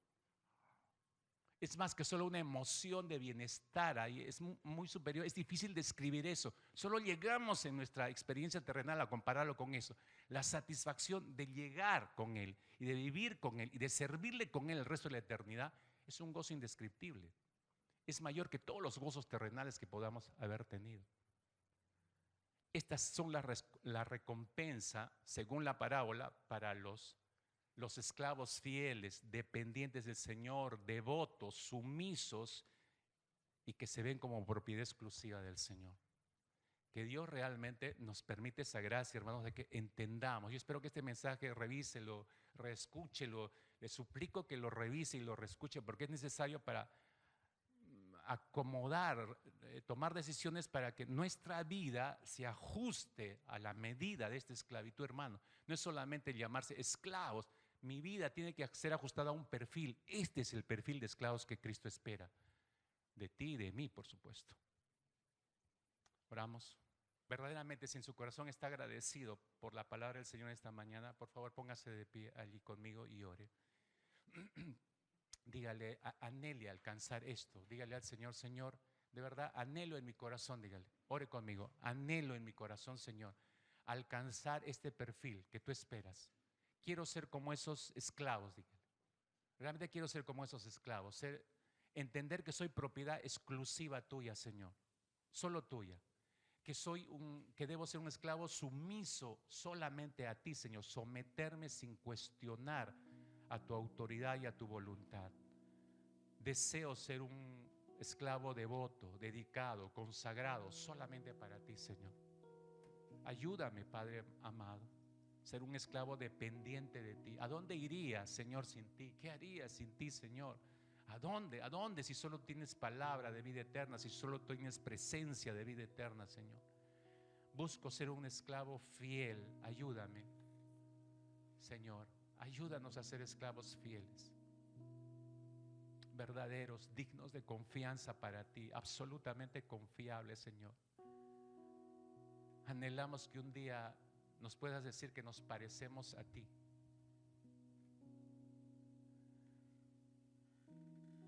Es más que solo una emoción de bienestar, ahí es muy superior, es difícil describir eso. Solo llegamos en nuestra experiencia terrenal a compararlo con eso. La satisfacción de llegar con Él y de vivir con Él y de servirle con Él el resto de la eternidad es un gozo indescriptible. Es mayor que todos los gozos terrenales que podamos haber tenido. Estas son la recompensa, según la parábola, para los esclavos fieles, dependientes del Señor, devotos, sumisos y que se ven como propiedad exclusiva del Señor. Que Dios realmente nos permite esa gracia, hermanos, de que entendamos. Yo espero que este mensaje revíselo, reescúchelo. Le suplico que lo revise y lo reescuche porque es necesario para acomodar, tomar decisiones para que nuestra vida se ajuste a la medida de esta esclavitud, hermano. No es solamente llamarse esclavos, mi vida tiene que ser ajustada a un perfil. Este es el perfil de esclavos que Cristo espera, de ti y de mí, por supuesto. Oramos. Verdaderamente, si en su corazón está agradecido por la palabra del Señor esta mañana, por favor póngase de pie allí conmigo y ore. Dígale, anhele alcanzar esto. Dígale al Señor, Señor, de verdad anhelo en mi corazón, dígale, ore conmigo, anhelo en mi corazón, Señor, alcanzar este perfil que tú esperas. Quiero ser como esos esclavos, dígale. Realmente quiero ser como esos esclavos, entender que soy propiedad exclusiva tuya, Señor, solo tuya. Que debo ser un esclavo sumiso solamente a ti, Señor, someterme sin cuestionar a tu autoridad y a tu voluntad. Deseo ser un esclavo devoto, dedicado, consagrado solamente para ti, Señor. Ayúdame, Padre amado, ser un esclavo dependiente de ti. ¿A dónde iría, Señor, sin ti? ¿Qué haría sin ti, Señor? ¿A dónde? ¿A dónde si solo tienes palabra de vida eterna, si solo tienes presencia de vida eterna, Señor? Busco ser un esclavo fiel. Ayúdame, Señor. Ayúdanos a ser esclavos fieles, verdaderos, dignos de confianza para ti, absolutamente confiables, Señor. Anhelamos que un día nos puedas decir que nos parecemos a ti.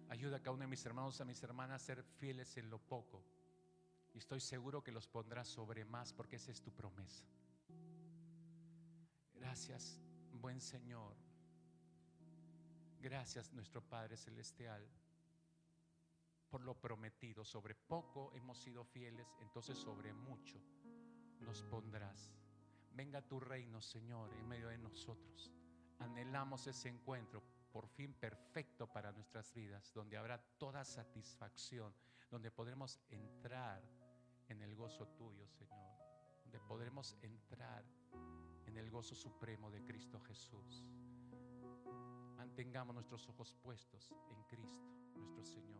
Ayuda a cada uno de mis hermanos, a mis hermanas a ser fieles en lo poco. Y estoy seguro que los pondrás sobre más porque esa es tu promesa. Gracias, buen Señor. Gracias, nuestro Padre Celestial, por lo prometido. Sobre poco hemos sido fieles, entonces sobre mucho nos pondrás. Venga tu reino, Señor, en medio de nosotros. Anhelamos ese encuentro por fin perfecto para nuestras vidas, donde habrá toda satisfacción, donde podremos entrar en el gozo tuyo, Señor, donde podremos entrar en el gozo supremo de Cristo Jesús. Mantengamos nuestros ojos puestos en Cristo, nuestro Señor.